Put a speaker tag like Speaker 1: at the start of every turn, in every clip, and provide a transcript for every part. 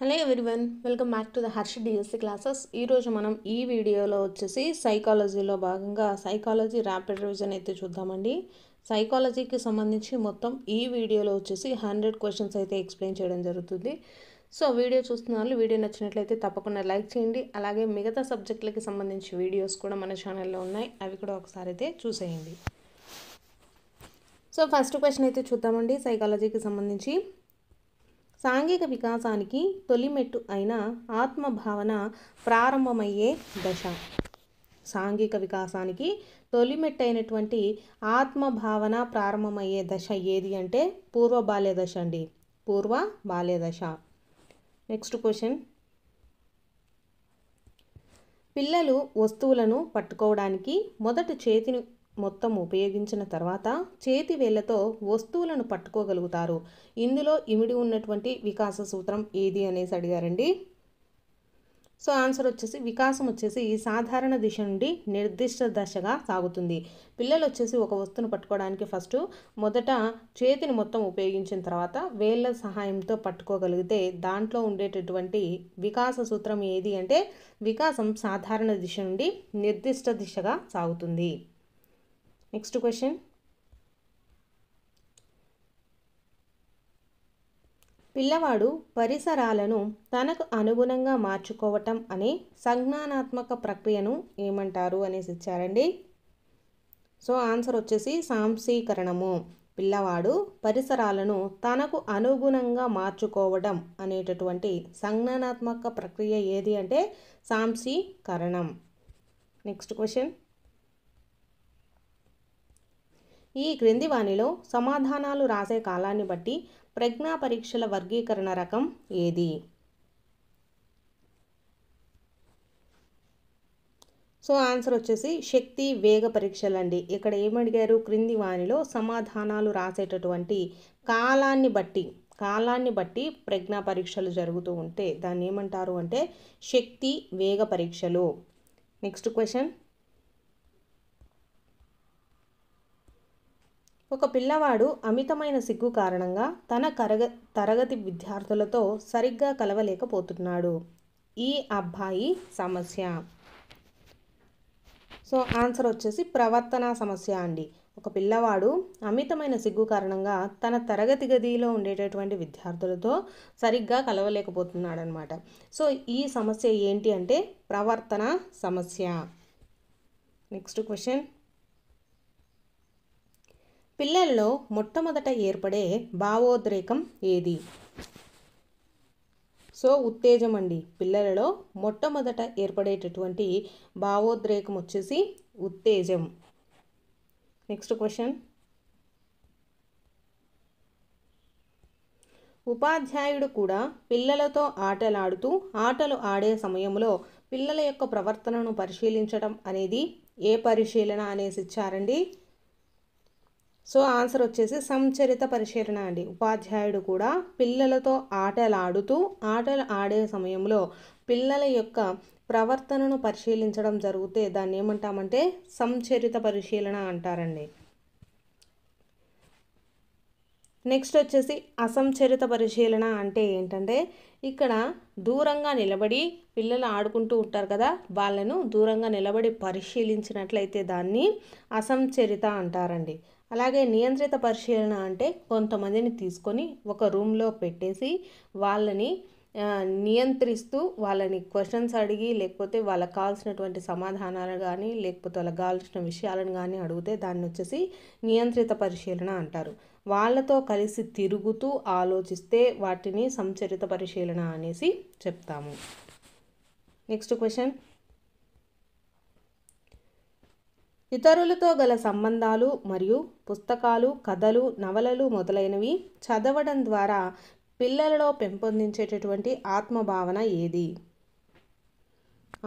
Speaker 1: Hello everyone, welcome back to the Harsha DSC classes. ఈరోజు మనం ఈ వీడియోలో వచ్చేసి సైకాలజీలో భాగంగా సైకాలజీ ర్యాపిడ్ రివిజన్ అయితే చూద్దామండి. సైకాలజీకి సంబంధించి మొత్తం ఈ వీడియోలో వచ్చేసి 100 క్వశ్చన్స్ అయితే ఎక్స్ప్లెయిన్ చేయడం జరుగుతుంది. సో వీడియో చూస్తున్న వాళ్ళు వీడియో నచ్చినట్లయితే తప్పకుండా లైక్ చేయండి. అలాగే మిగతా సబ్జెక్టులకి సంబంధించి వీడియోస్ కూడా మన ఛానల్లో ఉన్నాయి, అవి కూడా ఒకసారి అయితే చూసేయండి. సో ఫస్ట్ క్వశ్చన్ అయితే చూద్దామండి. సైకాలజీకి సంబంధించి సాంఘిక వికాసానికి తొలిమెట్టు అయిన ఆత్మభావన ప్రారంభమయ్యే దశ. సాంఘిక వికాసానికి తొలిమెట్టు అయినటువంటి ఆత్మభావన ప్రారంభమయ్యే దశ ఏది అంటే పూర్వ బాల్య దశ అండి. పూర్వ బాల్య దశ. నెక్స్ట్ క్వశ్చన్, పిల్లలు వస్తువులను పట్టుకోవడానికి మొదట చేతిని మొత్తం ఉపయోగించిన తర్వాత చేతి వేళ్లతో వస్తువులను పట్టుకోగలుగుతారు. ఇందులో ఇమిడి ఉన్నటువంటి వికాస సూత్రం ఏది అనేసి అడిగారండి. సో ఆన్సర్ వచ్చేసి వికాసం వచ్చేసి సాధారణ దిశ నుండి నిర్దిష్ట దశగా సాగుతుంది. పిల్లలు వచ్చేసి ఒక వస్తువును పట్టుకోవడానికి ఫస్ట్ మొదట చేతిని మొత్తం ఉపయోగించిన తర్వాత వేళ్ళ సహాయంతో పట్టుకోగలిగితే దాంట్లో ఉండేటటువంటి వికాస సూత్రం ఏది అంటే వికాసం సాధారణ దిశ నుండి నిర్దిష్ట దిశగా సాగుతుంది. నెక్స్ట్ క్వశ్చన్, పిల్లవాడు పరిసరాలను తనకు అనుగుణంగా మార్చుకోవటం అనే సంజ్ఞానాత్మక ప్రక్రియను ఏమంటారు అనేసి ఇచ్చారండి. సో ఆన్సర్ వచ్చేసి సాంశీకరణము. పిల్లవాడు పరిసరాలను తనకు అనుగుణంగా మార్చుకోవడం అనేటటువంటి సంజ్ఞానాత్మక ప్రక్రియ ఏది అంటే సాంశీకరణం. నెక్స్ట్ క్వశ్చన్, ఈ క్రింది వానిలో సమాధానాలు రాసే కాలాన్ని బట్టి ప్రజ్ఞా పరీక్షల వర్గీకరణ రకం ఏది? సో ఆన్సర్ వచ్చేసి శక్తి వేగ పరీక్షలండి. ఇక్కడ ఏమడిగారు? క్రింది వానిలో సమాధానాలు రాసేటటువంటి కాలాన్ని బట్టి ప్రజ్ఞా పరీక్షలు జరుగుతూ ఉంటే దాన్ని ఏమంటారు అంటే శక్తి వేగ పరీక్షలు. నెక్స్ట్ క్వశ్చన్, ఒక పిల్లవాడు అమితమైన సిగ్గు కారణంగా తన తరగతి విద్యార్థులతో సరిగ్గా కలవలేకపోతున్నాడు. ఈ అబ్బాయి సమస్య. సో ఆన్సర్ వచ్చేసి ప్రవర్తన సమస్య అండి. ఒక పిల్లవాడు అమితమైన సిగ్గు కారణంగా తన తరగతి గదిలో ఉండేటటువంటి విద్యార్థులతో సరిగ్గా కలవలేకపోతున్నాడు అనమాట. సో ఈ సమస్య ఏంటి అంటే ప్రవర్తన సమస్య. నెక్స్ట్ క్వశ్చన్, పిల్లల్లో మొట్టమొదట ఏర్పడే భావోద్రేకం ఏది? సో ఉత్తేజం అండి. పిల్లలలో మొట్టమొదట ఏర్పడేటటువంటి భావోద్రేకం వచ్చేసి ఉత్తేజం. నెక్స్ట్ క్వశ్చన్, ఉపాధ్యాయుడు కూడా పిల్లలతో ఆటలు ఆడే సమయంలో పిల్లల యొక్క ప్రవర్తనను పరిశీలించడం అనేది ఏ పరిశీలన అనేసి ఇచ్చారండి. సో ఆన్సర్ వచ్చేసి సంచరిత పరిశీలన అండి. ఉపాధ్యాయుడు కూడా పిల్లలతో ఆటలు ఆడే సమయంలో పిల్లల యొక్క ప్రవర్తనను పరిశీలించడం జరిగితే దాన్ని ఏమంటామంటే సంచరిత పరిశీలన అంటారండి. నెక్స్ట్ వచ్చేసి అసంచరిత పరిశీలన అంటే ఏంటంటే ఇక్కడ దూరంగా నిలబడి పిల్లలు ఆడుకుంటూ ఉంటారు కదా, వాళ్ళను దూరంగా నిలబడి పరిశీలించినట్లయితే దాన్ని అసంచరిత అంటారండి. అలాగే నియంత్రిత పరిశీలన అంటే కొంతమందిని తీసుకొని ఒక రూమ్లో పెట్టేసి వాళ్ళని నియంత్రిస్తూ వాళ్ళని క్వశ్చన్స్ అడిగి లేకపోతే వాళ్ళకి కావాల్సినటువంటి సమాధానాలు కానీ లేకపోతే వాళ్ళకి కావాల్సిన విషయాలను కానీ అడిగితే దాన్ని వచ్చేసి నియంత్రిత పరిశీలన అంటారు. వాళ్ళతో కలిసి తిరుగుతూ ఆలోచిస్తే వాటిని సంచరిత పరిశీలన అనేసి చెప్తాము. నెక్స్ట్ క్వశ్చన్, ఇతరులతో గల సంబంధాలు మరియు పుస్తకాలు, కథలు, నవలలు మొదలైనవి చదవడం ద్వారా పిల్లలలో పెంపొందించేటటువంటి ఆత్మభావన ఏది?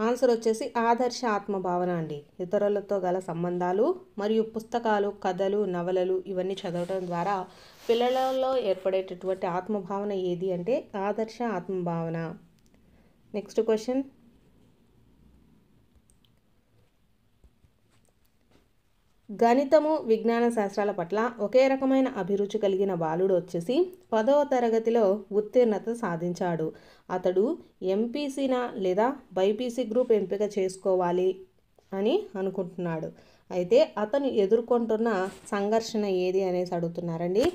Speaker 1: ఆన్సర్ వచ్చేసి ఆదర్శ ఆత్మభావన అండి. ఇతరులతో గల సంబంధాలు మరియు పుస్తకాలు, కథలు, నవలలు ఇవన్నీ చదవడం ద్వారా పిల్లలలో ఏర్పడేటటువంటి ఆత్మభావన ఏది అంటే ఆదర్శ ఆత్మభావన. నెక్స్ట్ క్వశ్చన్, గణితము విజ్ఞాన శాస్త్రాల పట్ల ఒకే రకమైన అభిరుచి కలిగిన బాలుడు వచ్చేసి 10వ తరగతిలో ఉత్తీర్ణత సాధించాడు. అతడు ఎంపీసీనా లేదా బైపీసీ గ్రూప్ ఎంపిక చేసుకోవాలి అని అనుకుంటున్నాడు. అయితే అతను ఎదుర్కొంటున్న సంఘర్షణ ఏది అనేసి అడుగుతున్నారండి.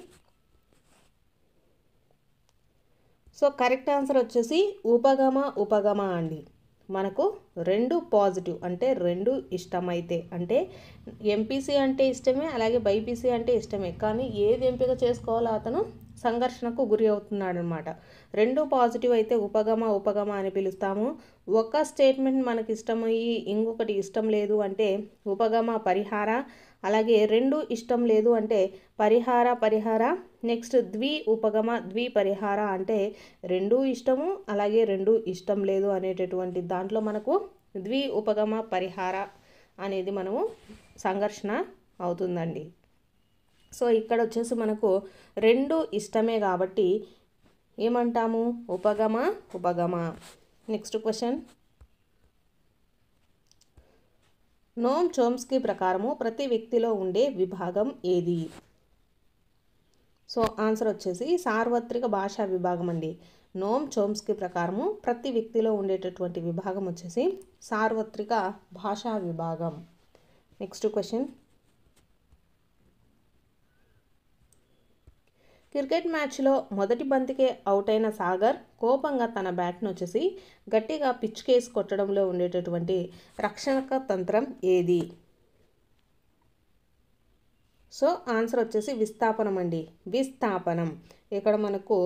Speaker 1: సో కరెక్ట్ ఆన్సర్ వచ్చేసి ఉపగమ అండి. మనకు రెండు పాజిటివ్ అంటే రెండు ఇష్టమైతే, అంటే ఎంపీసీ అంటే ఇష్టమే, అలాగే బైపీసీ అంటే ఇష్టమే, కానీ ఏది ఎంపిక చేసుకోవాలో అతను సంఘర్షణకు గురి అవుతున్నాడు అనమాట. రెండు పాజిటివ్ అయితే ఉపగమ అని పిలుస్తాము. ఒక స్టేట్మెంట్ మనకి ఇష్టమయ్యి ఇంకొకటి ఇష్టం లేదు అంటే ఉపగమ పరిహార, అలాగే రెండు ఇష్టం లేదు అంటే పరిహార. నెక్స్ట్ ఉపగమ పరిహార అంటే రెండు ఇష్టము అలాగే రెండు ఇష్టం లేదు అనేటటువంటి దాంట్లో మనకు ఉపగమ పరిహార అనేది మనము సంఘర్షణ అవుతుందండి. సో ఇక్కడ వచ్చేసి మనకు రెండు ఇష్టమే కాబట్టి ఏమంటాము? ఉపగమ. నెక్స్ట్ క్వశ్చన్, నోమ్ చోమ్స్కీ ప్రకారము ప్రతి వ్యక్తిలో ఉండే విభాగం ఏది? సో ఆన్సర్ వచ్చేసి సార్వత్రిక భాషా విభాగం అండి. నోమ్ చోమ్స్కీ ప్రకారము ప్రతి వ్యక్తిలో ఉండేటటువంటి విభాగం వచ్చేసి సార్వత్రిక భాషా విభాగం. నెక్స్ట్ క్వశ్చన్, క్రికెట్ మ్యాచ్లో మొదటి బంతికే అవుట్ అయిన సాగర్ కోపంగా తన బ్యాట్ను వచ్చేసి గట్టిగా పిచ్ కేసి కొట్టడంలో ఉండేటటువంటి రక్షణ తంత్రం ఏది? సో ఆన్సర్ వచ్చేసి విస్థాపనం అండి. విస్థాపనం. ఇక్కడ మనకు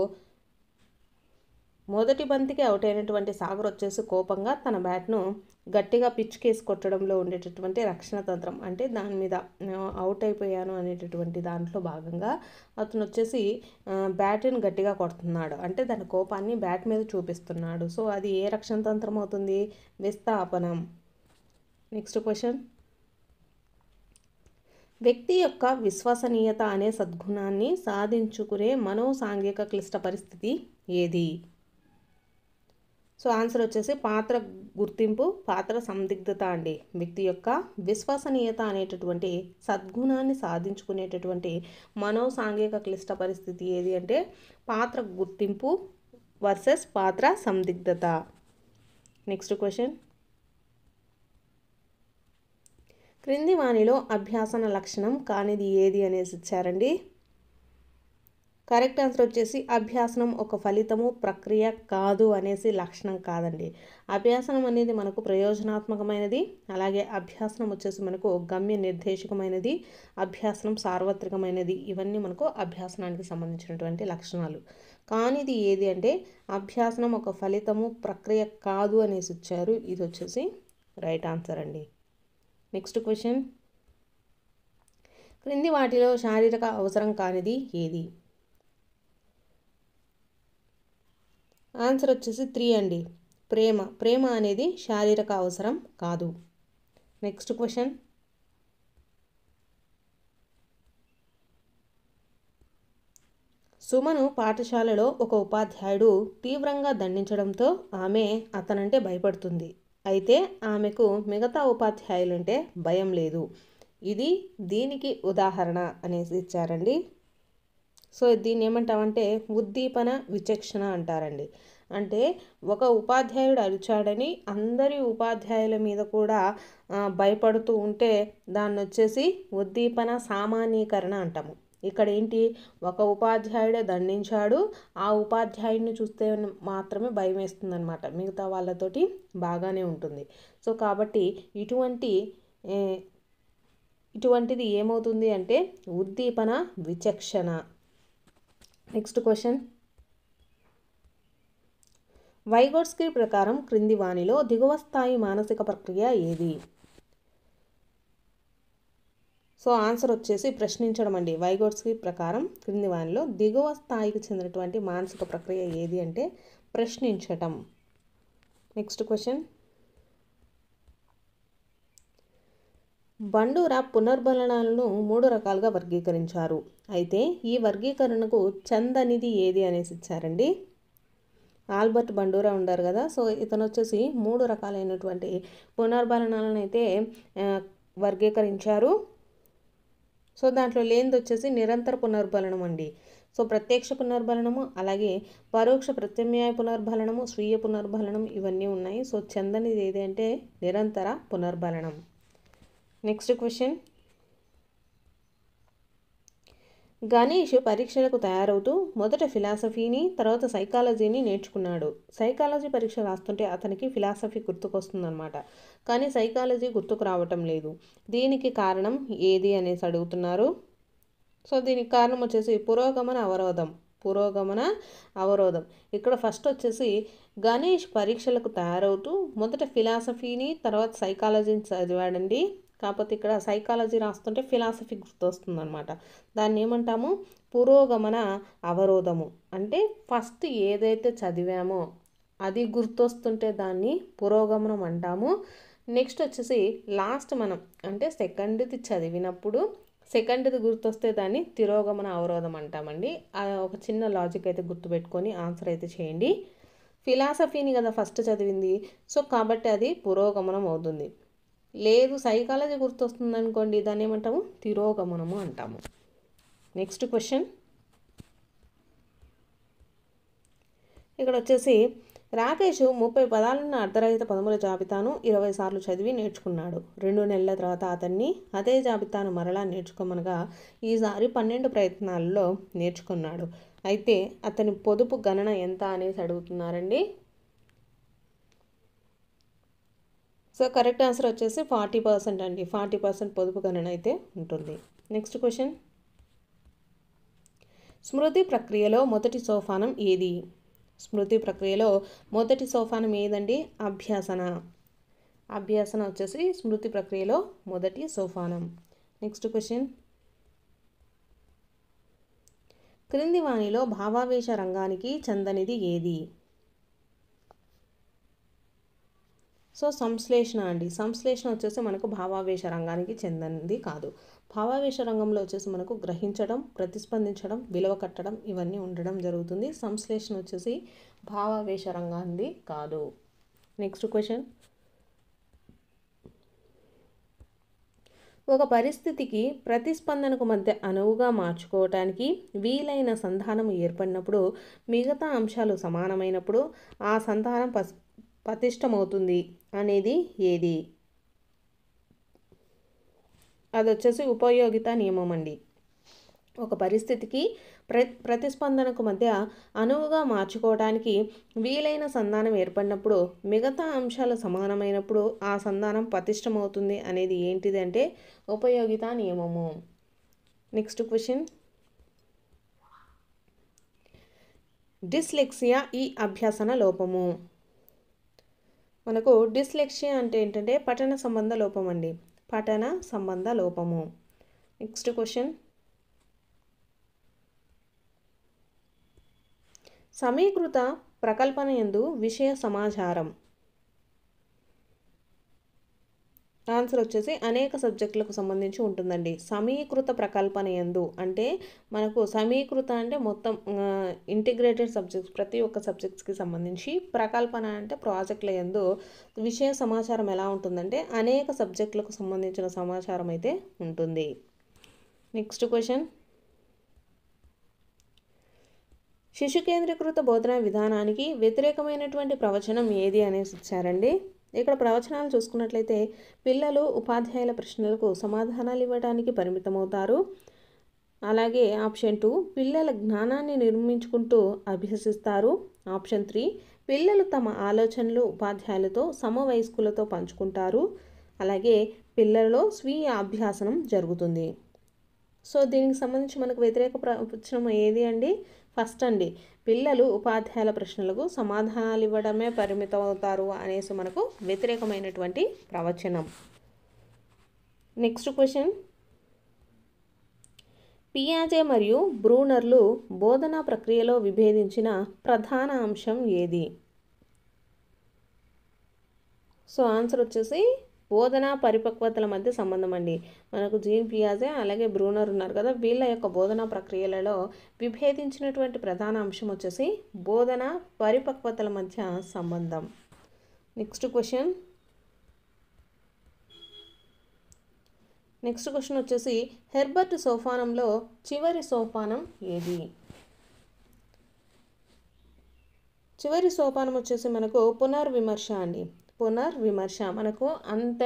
Speaker 1: మొదటి బంతికి అవుట్ అయినటువంటి సాగర్ వచ్చేసి కోపంగా తన బ్యాట్ను గట్టిగా పిచ్ కేసి కొట్టడంలో ఉండేటటువంటి రక్షణ తంత్రం, అంటే దాని మీద అవుట్ అయిపోయాను అనేటటువంటి దాంట్లో భాగంగా అతను వచ్చేసి బ్యాట్ని గట్టిగా కొడుతున్నాడు, అంటే దాని కోపాన్ని బ్యాట్ మీద చూపిస్తున్నాడు. సో అది ఏ రక్షణ తంత్రం అవుతుంది? విస్థాపనం. నెక్స్ట్ క్వశ్చన్, వ్యక్తి యొక్క విశ్వసనీయత అనే సద్గుణాన్ని సాధించుకునే మనోసాంఘిక క్లిష్ట పరిస్థితి ఏది? సో ఆన్సర్ వచ్చేసి పాత్ర గుర్తింపు, పాత్ర సందిగ్ధత అండి. వ్యక్తి యొక్క విశ్వసనీయత అనేటటువంటి సద్గుణాన్ని సాధించుకునేటటువంటి మనోసాంఘిక క్లిష్ట పరిస్థితి ఏది అంటే పాత్ర గుర్తింపు వర్సెస్ పాత్ర సందిగ్ధత. నెక్స్ట్ క్వశ్చన్, క్రింది వానిలో అభ్యాసన లక్షణం కానిది ఏది అనేసి ఇచ్చారండి. కరెక్ట్ ఆన్సర్ వచ్చేసి అభ్యాసనం ఒక ఫలితము ప్రక్రియ కాదు అనేసి లక్షణం కాదండి. అభ్యాసనం అనేది మనకు ప్రయోజనాత్మకమైనది, అలాగే అభ్యాసనం వచ్చేసి మనకు గమ్య నిర్దేశకమైనది, అభ్యాసనం సార్వత్రికమైనది. ఇవన్నీ మనకు అభ్యాసనానికి సంబంధించినటువంటి లక్షణాలు. కానిది ఏది అంటే అభ్యాసనం ఒక ఫలితము ప్రక్రియ కాదు అనేసి ఇచ్చారు. ఇది వచ్చేసి రైట్ ఆన్సర్ అండి. నెక్స్ట్ క్వశ్చన్, క్రింది వాటిలో శారీరక అవసరం కానిది ఏది? ఆన్సర్ వచ్చేసి 3 అండి. ప్రేమ అనేది శారీరక అవసరం కాదు. నెక్స్ట్ క్వశ్చన్, సుమను పాఠశాలలో ఒక ఉపాధ్యాయుడు తీవ్రంగా దండించడంతో ఆమె అతనంటే భయపడుతుంది. అయితే ఆమెకు మిగతా ఉపాధ్యాయులంటే భయం లేదు. ఇది దీనికి ఉదాహరణ అనేసి ఇచ్చారండి. సో దీన్ని ఏమంటామంటే ఉద్దీపన విచక్షణ అంటారండి. అంటే ఒక ఉపాధ్యాయుడు అరిచాడని అందరి ఉపాధ్యాయుల మీద కూడా భయపడుతూ ఉంటే దాన్ని వచ్చేసి ఉద్దీపన సామాన్యీకరణ అంటాము. ఇక్కడ ఏంటి, ఒక ఉపాధ్యాయుడే దండించాడు, ఆ ఉపాధ్యాయుడిని చూస్తే మాత్రమే భయం వేస్తుంది అనమాట, మిగతా వాళ్ళతోటి బాగానే ఉంటుంది. సో కాబట్టి ఇటువంటిది ఏమవుతుంది అంటే ఉద్దీపన విచక్షణ. నెక్స్ట్ క్వశ్చన్, వైగోట్స్కీ ప్రకారం క్రింది వానిలో దిగువ స్థాయి మానసిక ప్రక్రియ ఏది? సో ఆన్సర్ వచ్చేసి ప్రశ్నించడం అండి. వైగోట్స్కీ ప్రకారం క్రింది వానిలో దిగువ స్థాయికి చెందినటువంటి మానసిక ప్రక్రియ ఏది అంటే ప్రశ్నించటం. నెక్స్ట్ క్వశ్చన్, బండూరా పునర్బలనాలను 3 రకాలుగా వర్గీకరించారు. అయితే ఈ వర్గీకరణకు చెందనిది ఏది అనేసి ఇచ్చారండి. ఆల్బర్ట్ బండూరా ఉండారు కదా, సో ఇతను వచ్చేసి 3 రకాలైనటువంటి పునర్బలనాలను అయితే వర్గీకరించారు. సో దాంట్లో లేనిది వచ్చేసి నిరంతర పునర్బలనం అండి. సో ప్రత్యక్ష పునర్బలనము, అలాగే పరోక్ష ప్రత్యామ్నాయ పునర్బలనము, స్వీయ పునర్బలనం ఇవన్నీ ఉన్నాయి. సో చెందనిది ఏది అంటే నిరంతర పునర్బలనం. Next question. గణేష్ పరీక్షలకు తయారవుతూ మొదట ఫిలాసఫీని తర్వాత సైకాలజీని నేర్చుకున్నాడు. సైకాలజీ పరీక్ష రాస్తుంటే అతనికి ఫిలాసఫీ గుర్తుకొస్తుందన్నమాట. కానీ సైకాలజీ గుర్తుకు రావటం లేదు. దీనికి కారణం ఏది అనేసి అడుగుతున్నారు. సో దీనికి కారణం వచ్చేసి పురోగమన అవరోధం. ఇక్కడ ఫస్ట్ వచ్చేసి గణేష్ పరీక్షలకు తయారవుతూ మొదట ఫిలాసఫీని తర్వాత సైకాలజీని చదివాడండి. కాకపోతే ఇక్కడ సైకాలజీ రాస్తుంటే ఫిలాసఫీ గుర్తొస్తుంది అనమాట. దాన్ని ఏమంటాము? పురోగమన అవరోధము. అంటే ఫస్ట్ ఏదైతే చదివామో అది గుర్తొస్తుంటే దాన్ని పురోగమనం అంటాము. నెక్స్ట్ వచ్చేసి లాస్ట్ మనం అంటే సెకండ్ది చదివినప్పుడు సెకండ్ది గుర్తొస్తే దాన్ని తిరోగమన అవరోధం అంటామండి. ఒక చిన్న లాజిక్ అయితే గుర్తుపెట్టుకొని ఆన్సర్ అయితే చేయండి. ఫిలాసఫీని కదా ఫస్ట్ చదివింది, సో కాబట్టి అది పురోగమనం అవుతుంది. లేదు సైకాలజీ గుర్తొస్తుంది అనుకోండి, దాన్ని ఏమంటాము? తిరోగమనము అంటాము. Next question. ఇక్కడ వచ్చేసి రాకేష్ 30 పదాలున్న అర్ధరహిత పదముల జాబితాను 20 సార్లు చదివి నేర్చుకున్నాడు. 2 నెలల తర్వాత అతన్ని అదే జాబితాను మరలా నేర్చుకోమనగా ఈసారి 12 ప్రయత్నాల్లో నేర్చుకున్నాడు. అయితే అతని పొదుపు గణన ఎంత అనేసి అడుగుతున్నారండి. సో కరెక్ట్ ఆన్సర్ వచ్చేసి 40% అండి. 40% పొదుపు గణన అయితే ఉంటుంది. Next question. స్మృతి ప్రక్రియలో మొదటి సోపానం ఏది? స్మృతి ప్రక్రియలో మొదటి సోపానం ఏదండి? అభ్యాసన వచ్చేసి స్మృతి ప్రక్రియలో మొదటి సోపానం. Next question. క్రింది వాణిలో భావావేశ రంగానికి చెందనిది ఏది? సో సంశ్లేషణ అండి. సంశ్లేషణ వచ్చేసి మనకు భావావేశ రంగానికి చెందినది కాదు. భావావేశ రంగంలో వచ్చేసి మనకు గ్రహించడం, ప్రతిస్పందించడం, విలువ కట్టడం ఇవన్నీ ఉండడం జరుగుతుంది. సంశ్లేషణ వచ్చేసి భావావేశ రంగాన్ని కాదు. Next question. ఒక పరిస్థితికి ప్రతిస్పందనకు మధ్య అనువుగా మార్చుకోవటానికి వీలైన సంధానం ఏర్పడినప్పుడు, మిగతా అంశాలు సమానమైనప్పుడు ఆ సంధానం పతిష్టమవుతుంది అనేది ఏది? అది వచ్చేసి ఉపయోగిత నియమం అండి. ఒక పరిస్థితికి ప్రతిస్పందనకు మధ్య అనువుగా మార్చుకోవడానికి వీలైన సంధానం ఏర్పడినప్పుడు మిగతా అంశాలు సమానమైనప్పుడు ఆ సంధానం పతిష్టమవుతుంది అనేది ఏంటిది అంటే ఉపయోగిత నియమము. Next question. డిస్లెక్సియా ఈ అభ్యసన లోపము. మనకు డిస్లెక్సియా అంటే ఏంటంటే పఠన సంబంధ లోపం అండి. పఠన సంబంధ లోపము. Next question. సమీకృత ప్రకల్పన యందు విషయ సమాచారం. ఆన్సర్ వచ్చేసి అనేక సబ్జెక్టులకు సంబంధించి ఉంటుందండి. సమీకృత ప్రకల్పన యందు అంటే మనకు సమీకృత అంటే మొత్తం ఇంటిగ్రేటెడ్ సబ్జెక్ట్స్ ప్రతి ఒక్క సబ్జెక్ట్స్కి సంబంధించి, ప్రకల్పన అంటే ప్రాజెక్టుల యందు విషయ సమాచారం ఎలా ఉంటుందంటే అనేక సబ్జెక్టులకు సంబంధించిన సమాచారం అయితే ఉంటుంది. Next question. శిశు కేంద్రీకృత బోధనా విధానానికి వ్యతిరేకమైనటువంటి ప్రవచనం ఏది అనేసి ఇచ్చారండి. ఇక్కడ ప్రవచనాలు చూసుకున్నట్లయితే పిల్లలు ఉపాధ్యాయుల ప్రశ్నలకు సమాధానాలు ఇవ్వడానికి పరిమితమవుతారు. అలాగే ఆప్షన్ 2 పిల్లల జ్ఞానాన్ని నిర్మించుకుంటూ అభ్యసిస్తారు. ఆప్షన్ 3 పిల్లలు తమ ఆలోచనలు ఉపాధ్యాయులతో సమవయస్కులతో పంచుకుంటారు. అలాగే పిల్లలలో స్వీయ అభ్యాసనం జరుగుతుంది. సో దీనికి సంబంధించి మనకు వ్యతిరేక ప్రవచనం ఏది అండి? ఫస్ట్ అండి, పిల్లలు ఉపాధ్యాయుల ప్రశ్నలకు సమాధానాలు ఇవ్వడమే పరిమితం అవుతారు అనేసి మనకు వ్యతిరేకమైనటువంటి ప్రవచనం. Next question. పియాజే మరియు బ్రూనర్లు బోధనా ప్రక్రియలో విభేదించిన ప్రధాన అంశం ఏది? సో ఆన్సర్ వచ్చేసి బోధనా పరిపక్వతల మధ్య సంబంధం అండి. మనకు జీన్ పియాజే అలాగే బ్రూనర్ ఉన్నారు కదా, వీళ్ళ యొక్క బోధనా ప్రక్రియలలో విభేదించినటువంటి ప్రధాన అంశం వచ్చేసి బోధనా పరిపక్వతల మధ్య సంబంధం. Next question. నెక్స్ట్ క్వశ్చన్ వచ్చేసి హెర్బర్ట్ సోపానంలో చివరి సోపానం ఏది? చివరి సోపానం వచ్చేసి మనకు పునర్విమర్శ అండి. పునర్విమర్శ మనకు అంత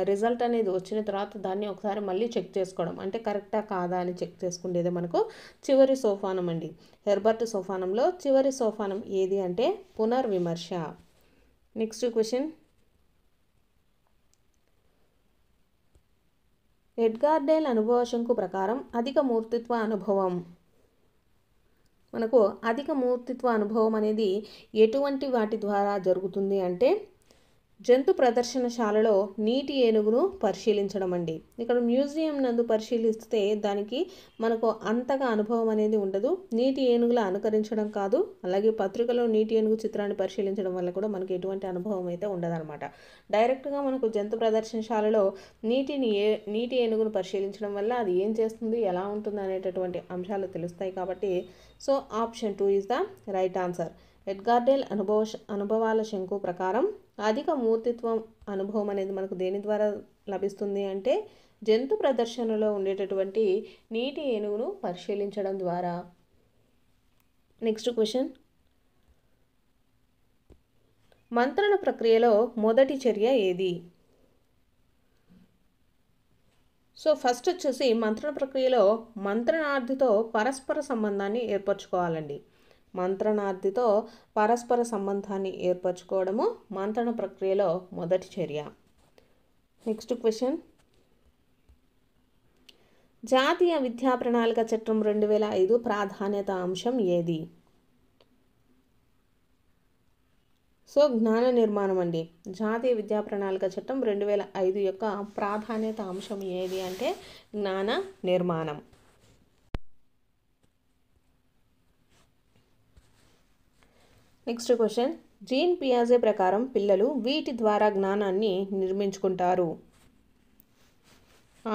Speaker 1: రిజల్ట్ అనేది వచ్చిన తర్వాత దాన్ని ఒకసారి మళ్ళీ చెక్ చేసుకోవడం, అంటే కరెక్టా కాదా అని చెక్ చేసుకునేదే మనకు చివరి సోపానం అండి. హెర్బర్ట్ సోపానంలో చివరి సోపానం ఏది అంటే పునర్విమర్శ. నెక్స్ట్ క్వశ్చన్, ఎడ్గార్ డేల్ అనుభవశంకు ప్రకారం అధిక మూర్తిత్వ అనుభవం, మనకు అధిక మూర్తిత్వ అనుభవం అనేది ఎటువంటి వాటి ద్వారా జరుగుతుంది అంటే జంతు ప్రదర్శనశాలలో నీటి ఏనుగును పరిశీలించడం అండి. ఇక్కడ మ్యూజియం నందు పరిశీలిస్తే దానికి మనకు అంతగా అనుభవం అనేది ఉండదు. నీటి ఏనుగుల అనుకరించడం కాదు, అలాగే పత్రికలో నీటి ఏనుగు చిత్రాన్ని పరిశీలించడం వల్ల కూడా మనకు ఎటువంటి అనుభవం అయితే ఉండదన్నమాట. డైరెక్ట్గా మనకు జంతు ప్రదర్శనశాలలో నీటి ఏనుగును పరిశీలించడం వల్ల అది ఏం చేస్తుంది, ఎలా ఉంటుంది అనేటటువంటి అంశాలు తెలుస్తాయి. కాబట్టి so option 2 is the right answer. Edgar Dale అనుభవాల శంకు ప్రకారం అధిక మూర్తిత్వం అనుభవం అనేది మనకు దేని ద్వారా లభిస్తుంది అంటే జంతు ప్రదర్శనలో ఉండేటటువంటి నీటి ఏనుగును పరిశీలించడం ద్వారా. నెక్స్ట్ క్వశ్చన్, మంత్రణ ప్రక్రియలో మొదటి చర్య ఏది? సో ఫస్ట్ వచ్చేసి మంత్రణ ప్రక్రియలో మంత్రణార్థితో పరస్పర సంబంధాన్ని ఏర్పరచుకోవాలండి. మంత్రణార్థితో పరస్పర సంబంధాన్ని ఏర్పరచుకోవడము మంత్రణ ప్రక్రియలో మొదటి చర్య. నెక్స్ట్ క్వశ్చన్, జాతీయ విద్యా ప్రణాళిక చట్టం 2005 ప్రాధాన్యత అంశం ఏది? సో జ్ఞాన నిర్మాణం అండి. జాతీయ విద్యా ప్రణాళిక చట్టం 2005 యొక్క ప్రాధాన్యత అంశం ఏది అంటే జ్ఞాన నిర్మాణం. నెక్స్ట్ క్వశ్చన్, జీన్ పియాజే ప్రకారం పిల్లలు వీటి ద్వారా జ్ఞానాన్ని నిర్మించుకుంటారు.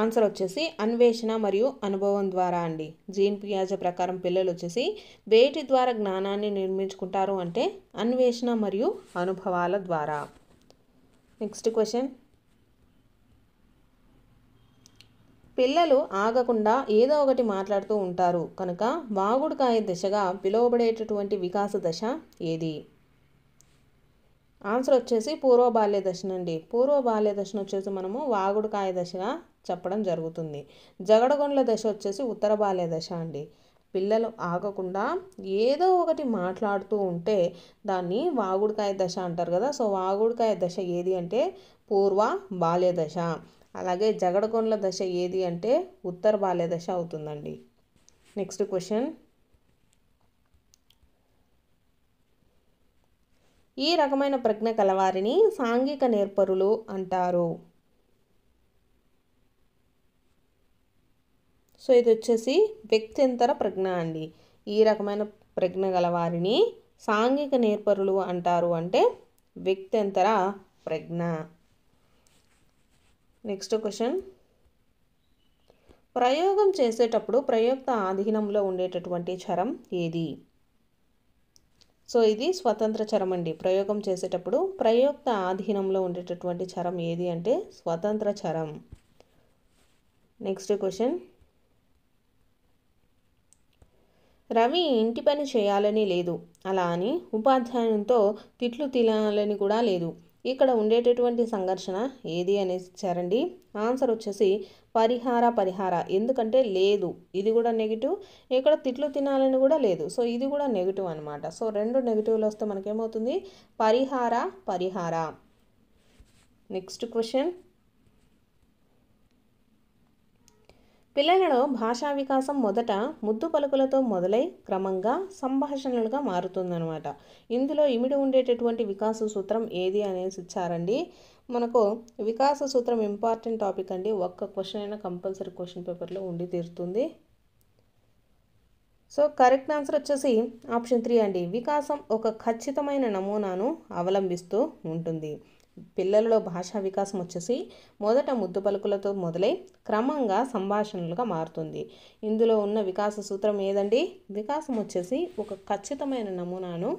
Speaker 1: ఆన్సర్ వచ్చేసి అన్వేషణ మరియు అనుభవం ద్వారా అండి. జీన్ పియాజే ప్రకారం పిల్లలు వచ్చేసి వేటి ద్వారా జ్ఞానాన్ని నిర్మించుకుంటారు అంటే అన్వేషణ మరియు అనుభవాల ద్వారా. నెక్స్ట్ క్వశ్చన్, పిల్లలు ఆగకుండా ఏదో ఒకటి మాట్లాడుతూ ఉంటారు కనుక వాగుడుకాయ దశగా పిలువబడేటటువంటి వికాస దశ ఏది? ఆన్సర్ వచ్చేసి పూర్వ బాల్య దశనండి. పూర్వ బాల్య దశను వచ్చేసి మనము వాగుడుకాయ దశగా చెప్పడం జరుగుతుంది. జగడగొండ్ల దశ వచ్చేసి ఉత్తర బాల్య దశ అండి. పిల్లలు ఆగకుండా ఏదో ఒకటి మాట్లాడుతూ ఉంటే దాన్ని వాగుడుకాయ దశ అంటారు కదా. సో వాగుడుకాయ దశ ఏది అంటే పూర్వ బాల్య దశ. అలాగే జగడగొండ్ల దశ ఏది అంటే ఉత్తర బాల్య దశ అవుతుందండి. నెక్స్ట్ క్వశ్చన్, ఈ రకమైన ప్రజ్ఞ కలవారిని సాంఘిక నేర్పరులు అంటారు. సో ఇది వచ్చేసి వ్యక్త్యంతర ప్రజ్ఞ అండి. ఈ రకమైన ప్రజ్ఞ గలవారిని సాంఘిక నేర్పరులు అంటారు అంటే వ్యక్త్యంతర ప్రజ్ఞ. నెక్స్ట్ క్వశ్చన్, ప్రయోగం చేసేటప్పుడు ప్రయోక్త ఆధీనంలో ఉండేటటువంటి చరం ఏది? సో ఇది స్వతంత్ర చరం అండి. ప్రయోగం చేసేటప్పుడు ప్రయోక్త ఆధీనంలో ఉండేటటువంటి చరం ఏది అంటే స్వతంత్ర చరం. నెక్స్ట్ క్వశ్చన్, రవి ఇంటి పని చేయాలని లేదు, అలా అని ఉపాధ్యాయునితో తిట్లు తినాలని కూడా లేదు. ఇక్కడ ఉండేటటువంటి సంఘర్షణ ఏది అనేసి ఇచ్చారండి. ఆన్సర్ వచ్చేసి పరిహార. ఎందుకంటే లేదు, ఇది కూడా నెగిటివ్, ఇక్కడ తిట్లు తినాలని కూడా లేదు. సో ఇది కూడా నెగిటివ్ అనమాట. సో రెండు నెగిటివ్లు వస్తే మనకేమవుతుంది పరిహార. నెక్స్ట్ క్వశ్చన్, పిల్లలలో భాషా వికాసం మొదట ముద్దు పలుకులతో మొదలై క్రమంగా సంభాషణలుగా మారుతుందన్నమాట. ఇందులో ఇమిడి ఉండేటటువంటి వికాస సూత్రం ఏది అనేసి ఇచ్చారండి. మనకు వికాస సూత్రం ఇంపార్టెంట్ టాపిక్ అండి. ఒక్క క్వశ్చన్ అయినా కంపల్సరీ క్వశ్చన్ పేపర్లో ఉండి తీరుతుంది. సో కరెక్ట్ ఆన్సర్ వచ్చేసి ఆప్షన్ 3 అండి. వికాసం ఒక ఖచ్చితమైన నమూనాను అవలంబిస్తూ ఉంటుంది. పిల్లలలో భాషా వికాసం వచ్చేసి మొదట ముద్దు పలుకులతో మొదలై క్రమంగా సంభాషణలుగా మారుతుంది. ఇందులో ఉన్న వికాస సూత్రం ఏదండి? వికాసం వచ్చేసి ఒక ఖచ్చితమైన నమూనాను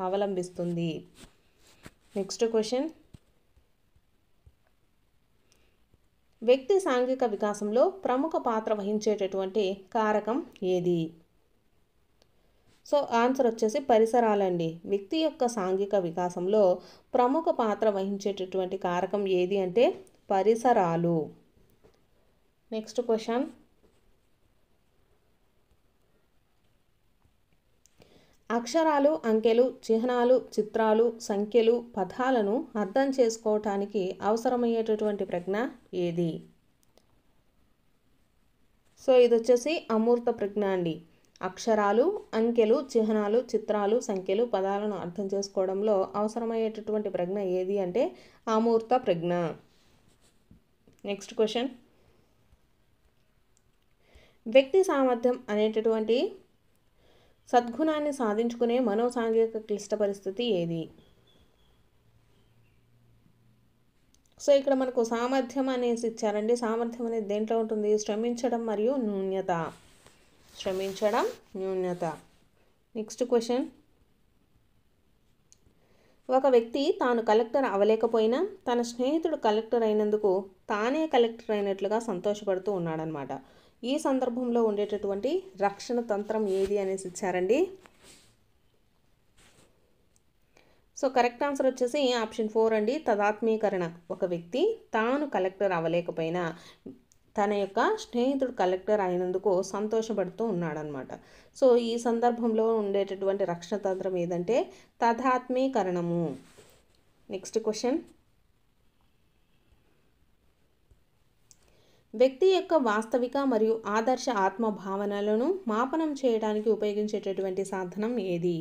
Speaker 1: అవలంబిస్తుంది. నెక్స్ట్ క్వశ్చన్, వ్యక్తి సాంఘిక వికాసంలో ప్రముఖ పాత్ర వహించేటటువంటి కారకం ఏది? సో ఆన్సర్ వచ్చేసి పరిసరాలండి. వ్యక్తి యొక్క సాంఘిక వికాసంలో ప్రముఖ పాత్ర వహించేటటువంటి కారకం ఏది అంటే పరిసరాలు. నెక్స్ట్ క్వశ్చన్, అక్షరాలు, అంకెలు, చిహ్నాలు, చిత్రాలు, సంఖ్యలు, పదాలను అర్థం చేసుకోవటానికి అవసరమయ్యేటటువంటి ప్రజ్ఞ ఏది? సో ఇది వచ్చేసి అమూర్త ప్రజ్ఞ అండి. అక్షరాలు, అంకెలు, చిహ్నాలు, చిత్రాలు, సంఖ్యలు, పదాలను అర్థం చేసుకోవడంలో అవసరమయ్యేటటువంటి ప్రజ్ఞ ఏది అంటే అమూర్త ప్రజ్ఞ. నెక్స్ట్ క్వశ్చన్, వ్యక్తి సామర్థ్యం అనేటటువంటి సద్గుణాన్ని సాధించుకునే మనోసాంఘిక క్లిష్ట పరిస్థితి ఏది? సో ఇక్కడ మనకు సామర్థ్యం అనేసి ఇచ్చారండి. సామర్థ్యం అనేది దేంట్లో ఉంటుంది? శ్రమించడం మరియు న్యూన్యత. శ్రమించడం, న్యూన్యత. నెక్స్ట్ క్వశ్చన్, ఒక వ్యక్తి తాను కలెక్టర్ అవ్వలేకపోయినా తన స్నేహితుడు కలెక్టర్ అయినందుకు తానే కలెక్టర్ అయినట్లుగా సంతోషపడుతూ ఉన్నాడనమాట. ఈ సందర్భంలో ఉండేటటువంటి రక్షణ తంత్రం ఏది అనేసి ఇచ్చారండి. సో కరెక్ట్ ఆన్సర్ వచ్చేసి ఆప్షన్ 4 అండి, తదాత్మీకరణ. ఒక వ్యక్తి తాను కలెక్టర్ అవ్వలేకపోయినా తన యొక్క స్నేహితుడు కలెక్టర్ అయినందుకు సంతోషపడుతూ ఉన్నాడనమాట. సో ఈ సందర్భంలో ఉండేటటువంటి రక్షణ తంత్రం ఏదంటే తదాత్మీకరణము. నెక్స్ట్ క్వశ్చన్, వ్యక్తి యొక్క వాస్తవిక మరియు ఆదర్శ ఆత్మ భావనలను మాపనం చేయడానికి ఉపయోగించేటటువంటి సాధనం ఏది?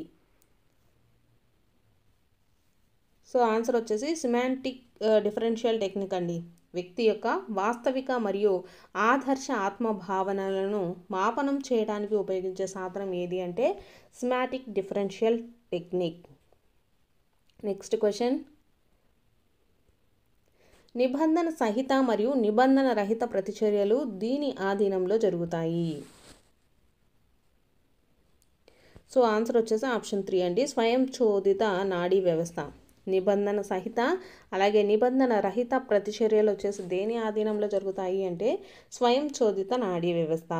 Speaker 1: సో ఆన్సర్ వచ్చేసి సిమాంటిక్ డిఫరెన్షియల్ టెక్నిక్ అండి. వ్యక్తి యొక్క వాస్తవిక మరియు ఆదర్శ ఆత్మ భావనలను మాపనం చేయడానికి ఉపయోగించే సాధనం ఏది అంటే semantic differential technique. Next question, నిబంధన సహిత మరియు నిబంధన రహిత ప్రతిచర్యలు దీని ఆధీనంలో జరుగుతాయి. సో ఆన్సర్ వచ్చేసి ఆప్షన్ 3 అండి, స్వయం చోదిత నాడీ వ్యవస్థ. నిబంధన సహిత అలాగే నిబంధన రహిత ప్రతిచర్యలు వచ్చేసి దేని ఆధీనంలో జరుగుతాయి అంటే స్వయం చోదిత నాడీ వ్యవస్థ.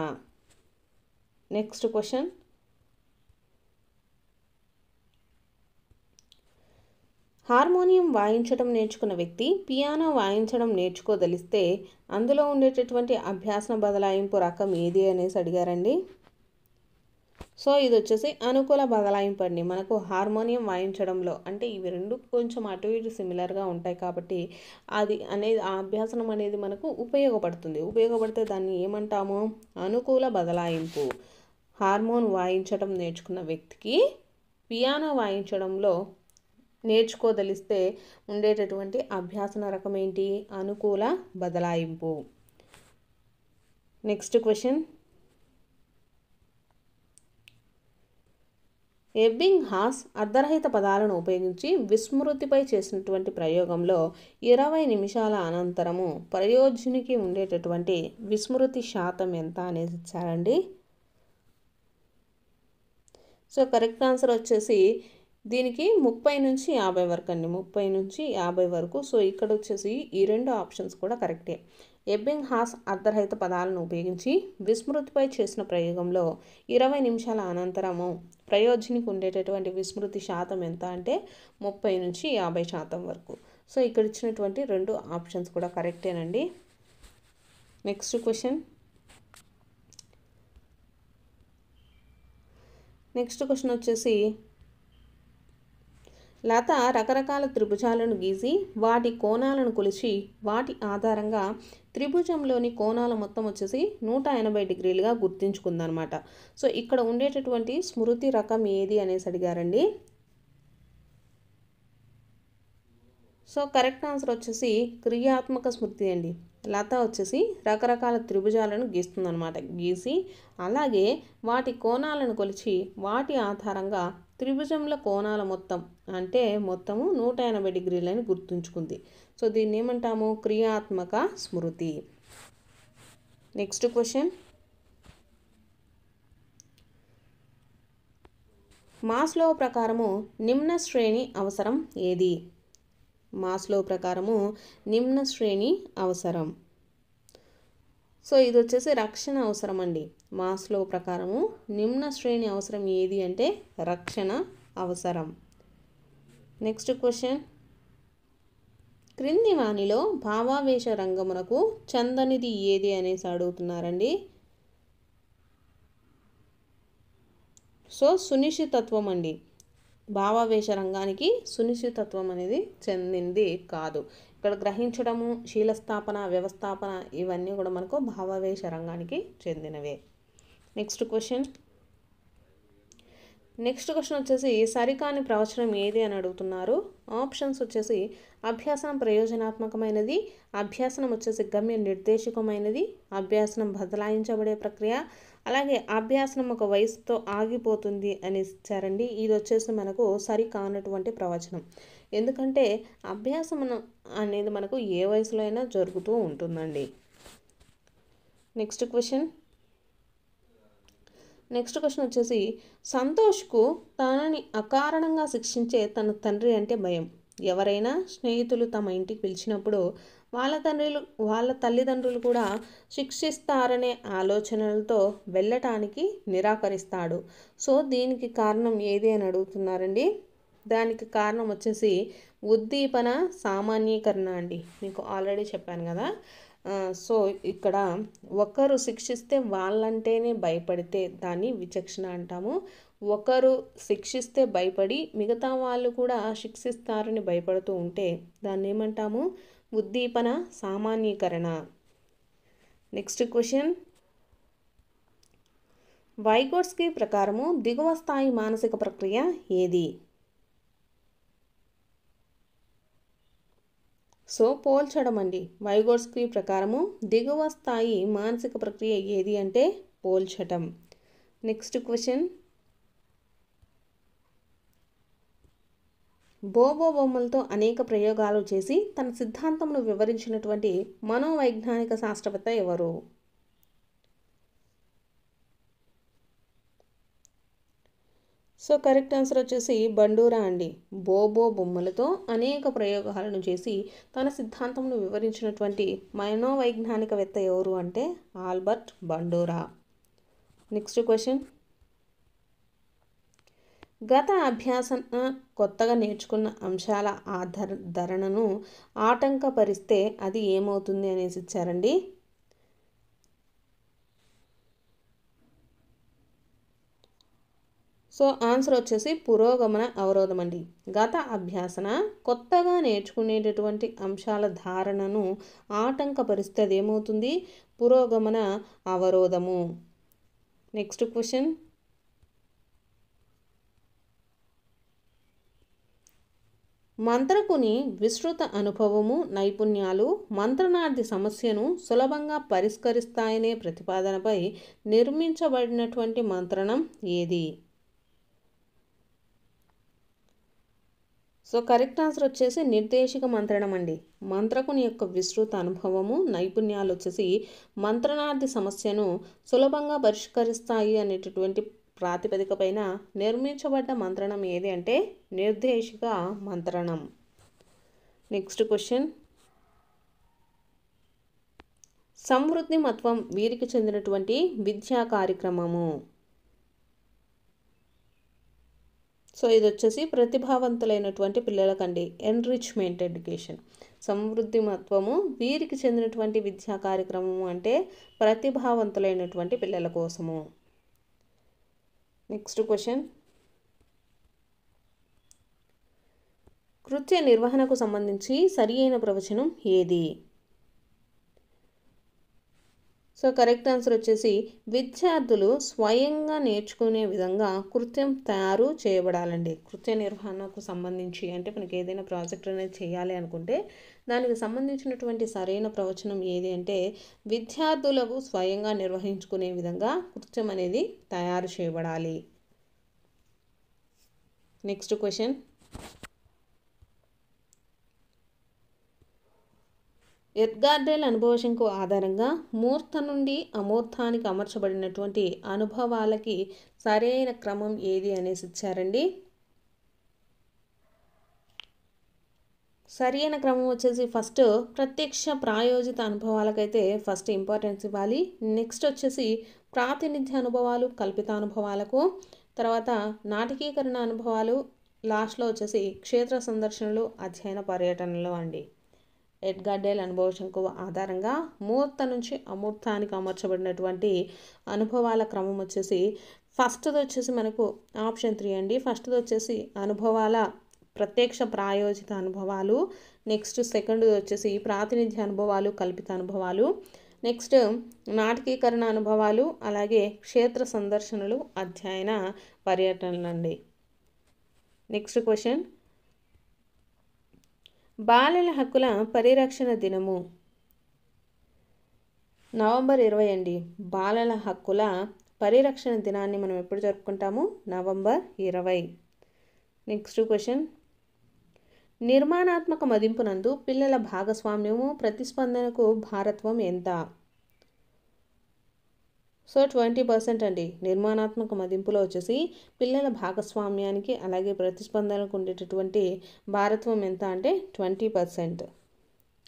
Speaker 1: నెక్స్ట్ క్వశ్చన్, హార్మోనియం వాయించడం నేర్చుకున్న వ్యక్తి పియానో వాయించడం నేర్చుకోదలిస్తే అందులో ఉండేటటువంటి అభ్యాసన బదలాయింపు రకం ఏది అనేసి అడిగారండి. సో ఇది వచ్చేసి అనుకూల బదలాయింపు అండి. మనకు హార్మోనియం వాయించడంలో అంటే ఇవి రెండు కొంచెం అటు ఇటు సిమిలర్గా ఉంటాయి కాబట్టి అది అనేది ఆ అభ్యాసనం అనేది మనకు ఉపయోగపడితే దాన్ని ఏమంటాము? అనుకూల బదలాయింపు. హార్మోన్ వాయించడం నేర్చుకున్న వ్యక్తికి పియానో వాయించడంలో నేర్చుకోదలిస్తే ఉండేటటువంటి అభ్యాసన రకం ఏంటి? అనుకూల బదలాయింపు. నెక్స్ట్ క్వశ్చన్, ఎబ్బింగ్హాస్ అర్ధరహిత పదాలను ఉపయోగించి విస్మృతిపై చేసినటువంటి ప్రయోగంలో 20 నిమిషాల అనంతరము ప్రయోజనికి ఉండేటటువంటి విస్మృతి శాతం ఎంత అనేది ఇచ్చారండి. సో కరెక్ట్ ఆన్సర్ వచ్చేసి దీనికి 30 నుంచి 50 వరకు అండి. 30 నుంచి 50 వరకు. సో ఇక్కడ వచ్చేసి ఈ రెండు ఆప్షన్స్ కూడా కరెక్టే. ఎబ్బింగ్హాస్ అర్ధరహిత పదాలను ఉపయోగించి విస్మృతిపై చేసిన ప్రయోగంలో 20 నిమిషాల అనంతరము ప్రయోజనికి ఉండేటటువంటి విస్మృతి శాతం ఎంత అంటే 30 నుంచి 50% వరకు. సో ఇక్కడ ఇచ్చినటువంటి రెండు ఆప్షన్స్ కూడా కరెక్టేనండి. నెక్స్ట్ క్వశ్చన్, వచ్చేసి లత రకరకాల త్రిభుజాలను గీసి వాటి కోణాలను కొలిచి వాటి ఆధారంగా త్రిభుజంలోని కోణాల మొత్తం వచ్చేసి 180 డిగ్రీలుగా గుర్తించుకుందనమాట. సో ఇక్కడ ఉండేటటువంటి స్మృతి రకం ఏది అనేసి అడిగారండి. సో కరెక్ట్ ఆన్సర్ వచ్చేసి క్రియాత్మక స్మృతి అండి. లత వచ్చేసి రకరకాల త్రిభుజాలను గీస్తుందనమాట. గీసి అలాగే వాటి కోణాలను కొలిచి వాటి ఆధారంగా త్రిభుజంల కోణాల మొత్తము 180 డిగ్రీలని గుర్తుంచుకుంది. సో దీన్ని ఏమంటాము? క్రియాత్మక స్మృతి. నెక్స్ట్ క్వశ్చన్, మాస్లో ప్రకారము నిమ్న శ్రేణి అవసరం ఏది? మాస్లో ప్రకారము నిమ్న శ్రేణి అవసరం. సో ఇది వచ్చేసి రక్షణ అవసరం అండి. మాస్లో ప్రకారము నిమ్న శ్రేణి అవసరం ఏది అంటే రక్షణ అవసరం. నెక్స్ట్ క్వశ్చన్, క్రింది వానిలో భావావేశ రంగమునకు చందనిది ఏది అనేసి అడుగుతున్నారండి. సో సునిశ్చితత్వం అండి. భావావేశ రంగానికి సునిశ్చితత్వం అనేది చెందింది కాదు. ఇక్కడ గ్రహించడము, శీలస్థాపన, వ్యవస్థాపన ఇవన్నీ కూడా మనకు భావావేశ రంగానికి చెందినవే. నెక్స్ట్ క్వశ్చన్ వచ్చేసి సరికాని ప్రవచనం ఏది అని అడుగుతున్నారు. ఆప్షన్స్ వచ్చేసి అభ్యాసనం ప్రయోజనాత్మకమైనది, అభ్యాసనం వచ్చేసి గమ్య నిర్దేశకమైనది, అభ్యాసనం బదలాయించబడే ప్రక్రియ, అలాగే అభ్యాసనం ఒక వయసుతో ఆగిపోతుంది అని ఇచ్చారండి. ఇది వచ్చేసి మనకు సరికానటువంటి ప్రవచనం. ఎందుకంటే అభ్యాసం అనేది మనకు ఏ వయసులో అయినా జరుగుతూ ఉంటుందండి. నెక్స్ట్ క్వశ్చన్ వచ్చేసి సంతోష్కు తనని అకారణంగా శిక్షించే తన తండ్రి అంటే భయం. ఎవరైనా స్నేహితులు తమ ఇంటికి పిలిచినప్పుడు వాళ్ళ తల్లిదండ్రులు కూడా శిక్షిస్తారనే ఆలోచనలతో వెళ్ళటానికి నిరాకరిస్తాడు. సో దీనికి కారణం ఏది అని అడుగుతున్నారండి. దానికి కారణం వచ్చేసి ఉద్దీపన సామాన్యీకరణ అండి. మీకు ఆల్రెడీ చెప్పాను కదా. సో ఇక్కడ ఒకరు శిక్షిస్తే వాళ్ళంటేనే భయపడితే దాన్ని విచక్షణ అంటాము. ఒకరు శిక్షిస్తే భయపడి మిగతా వాళ్ళు కూడా శిక్షిస్తారని భయపడుతూ ఉంటే దాన్ని ఏమంటాము? ఉద్దీపన సామాన్యీకరణ. నెక్స్ట్ క్వశ్చన్, వైగోట్స్కీ ప్రకారము దిగువ స్థాయి మానసిక ప్రక్రియ ఏది? సో పోల్చడం అండి. వైగోట్స్కీ ప్రకారము దిగువ స్థాయి మానసిక ప్రక్రియ ఏది అంటే పోల్చటం. నెక్స్ట్ క్వశ్చన్, బోబో బొమ్మలతో అనేక ప్రయోగాలు చేసి తన సిద్ధాంతమును వివరించినటువంటి మనోవైజ్ఞానిక శాస్త్రవేత్త ఎవరు? సో కరెక్ట్ ఆన్సర్ వచ్చేసి బండూరా అండి. బోబో బొమ్మలతో అనేక ప్రయోగాలను చేసి తన సిద్ధాంతమును వివరించినటువంటి మనోవైజ్ఞానికవేత్త ఎవరు అంటే ఆల్బర్ట్ బండూరా. నెక్స్ట్ క్వశ్చన్, గత అభ్యాసన కొత్తగా నేర్చుకున్న అంశాల ఆధారణను ఆటంకపరిస్తే అది ఏమవుతుంది అనేసి ఇచ్చారండి. సో ఆన్సర్ వచ్చేసి పురోగమన అవరోధం అండి. గత అభ్యాసన కొత్తగా నేర్చుకునేటటువంటి అంశాల ధారణను ఆటంకపరిస్తే అది ఏమవుతుంది? పురోగమన అవరోధము. నెక్స్ట్ క్వశ్చన్, మంత్రకుని విస్తృత అనుభవము, నైపుణ్యాలు మంత్రనార్థి సమస్యను సులభంగా పరిష్కరిస్తాయనే ప్రతిపాదనపై నిర్మించబడినటువంటి మంత్రణం ఏది? సో కరెక్ట్ ఆన్సర్ వచ్చేసి నిర్దేశిక మంత్రణం అండి. మంత్రకుని యొక్క విస్తృత అనుభవము, నైపుణ్యాలు వచ్చేసి మంత్రనార్థి సమస్యను సులభంగా పరిష్కరిస్తాయి అనేటటువంటి ప్రాతిపదిక పైన నిర్మించబడ్డ మంత్రణం ఏది అంటే నిర్దేశిక మంత్రణం. నెక్స్ట్ క్వశ్చన్, సమృద్ధి మత్వం వీరికి చెందినటువంటి విద్యా కార్యక్రమము. సో ఇది వచ్చేసి ప్రతిభావంతులైనటువంటి పిల్లలకండి, ఎన్రిచ్మెంట్ ఎడ్యుకేషన్. సమృద్ధి మత్వము వీరికి చెందినటువంటి విద్యా కార్యక్రమము అంటే ప్రతిభావంతులైనటువంటి పిల్లల కోసము. నెక్స్ట్ క్వశ్చన్, కృత్య నిర్వహణకు సంబంధించి సరి అయిన ప్రవచనం ఏది? సో కరెక్ట్ ఆన్సర్ వచ్చేసి విద్యార్థులు స్వయంగా నేర్చుకునే విధంగా కృత్యం తయారు చేయబడాలండి. కృత్య నిర్వహణకు సంబంధించి అంటే మనకి ఏదైనా ప్రాజెక్ట్ అనేది చేయాలి అనుకుంటే దానికి సంబంధించినటువంటి సరైన ప్రవచనం ఏది అంటే విద్యార్థులకు స్వయంగా నిర్వహించుకునే విధంగా కృత్యం అనేది తయారు చేయబడాలి. నెక్స్ట్ క్వశ్చన్, ఎడ్గార్డేల్ అనుభవశంకు ఆధారంగా మూర్త నుండి అమూర్తానికి అమర్చబడినటువంటి అనుభవాలకి సరైన క్రమం ఏది అనేసి ఇచ్చారండి. సరైన క్రమం వచ్చేసి ఫస్ట్ ప్రత్యక్ష ప్రాయోజిత అనుభవాలకైతే ఫస్ట్ ఇంపార్టెన్స్ ఇవ్వాలి. నెక్స్ట్ వచ్చేసి ప్రాతినిధ్య అనుభవాలు కల్పిత అనుభవాలకు, తర్వాత నాటకీకరణ అనుభవాలు, లాస్ట్లో వచ్చేసి క్షేత్ర సందర్శనలు అధ్యయన పర్యటనలు అండి. ఎడ్గార్ డేల్ అనుభవ శంకువ ఆధారంగా మూర్త నుంచి అమూర్తానికి అమర్చబడినటువంటి అనుభవాల క్రమం వచ్చేసి ఫస్ట్ది వచ్చేసి మనకు ఆప్షన్ 3 అండి. ఫస్ట్ది వచ్చేసి అనుభవాల ప్రత్యక్ష ప్రాయోజిత అనుభవాలు, నెక్స్ట్ సెకండ్ వచ్చేసి ప్రాతినిధ్య అనుభవాలు కల్పిత అనుభవాలు, నెక్స్ట్ నాటకీకరణ అనుభవాలు, అలాగే క్షేత్ర సందర్శనలు అధ్యయన పర్యటనలు అండి. నెక్స్ట్ క్వశ్చన్, బాలల హక్కుల పరిరక్షణ దినము నవంబర్ 20 అండి. బాలల హక్కుల పరిరక్షణ దినాన్ని మనం ఎప్పుడు జరుపుకుంటాము? నవంబర్ 20. నెక్స్ట్ క్వశ్చన్, నిర్మాణాత్మక మదింపునందు పిల్లల భాగస్వామ్యము ప్రతిస్పందనకు భారత్వం ఎంత? సో 20% అండి. నిర్మాణాత్మక మదింపులో వచ్చేసి పిల్లల భాగస్వామ్యానికి అలాగే ప్రతిస్పందనకు ఉండేటటువంటి భారత్వం ఎంత అంటే 20%.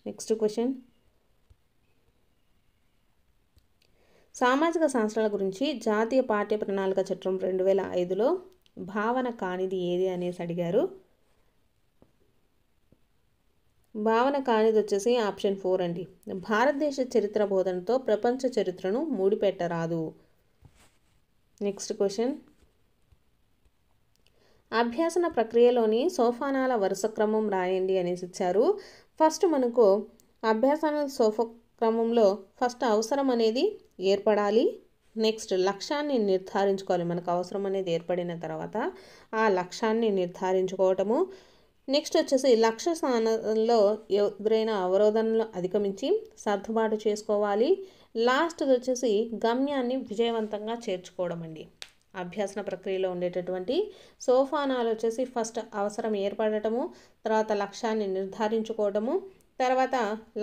Speaker 1: నెక్స్ట్ క్వశ్చన్, సామాజిక శాస్త్రాల గురించి జాతీయ పాఠ్య ప్రణాళిక చట్టం 2005లో భావన కానిది ఏది అనేసి అడిగారు. భావన కానిది వచ్చేసి ఆప్షన్ 4 అండి. భారతదేశ చరిత్ర బోధనతో ప్రపంచ చరిత్రను ముడిపెట్టరాదు. నెక్స్ట్ క్వశ్చన్, అభ్యాసన ప్రక్రియలోని సోపానాల వరుస క్రమం రాయండి అనేసి ఇచ్చారు. ఫస్ట్ మనకు అభ్యాసన క్రమంలో ఫస్ట్ అవసరం అనేది ఏర్పడాలి. నెక్స్ట్ లక్ష్యాన్ని నిర్ధారించుకోవాలి. మనకు అవసరం అనేది ఏర్పడిన తర్వాత ఆ లక్ష్యాన్ని నిర్ధారించుకోవటము. నెక్స్ట్ వచ్చేసి లక్ష్య స్థానంలో ఎదురైన అవరోధనలు అధిగమించి సర్దుబాటు చేసుకోవాలి. లాస్ట్ది వచ్చేసి గమ్యాన్ని విజయవంతంగా చేర్చుకోవడం అండి. అభ్యాసన ప్రక్రియలో ఉండేటటువంటి సోపానాలు వచ్చేసి ఫస్ట్ అవసరం ఏర్పడటము, తర్వాత లక్ష్యాన్ని నిర్ధారించుకోవడము, తర్వాత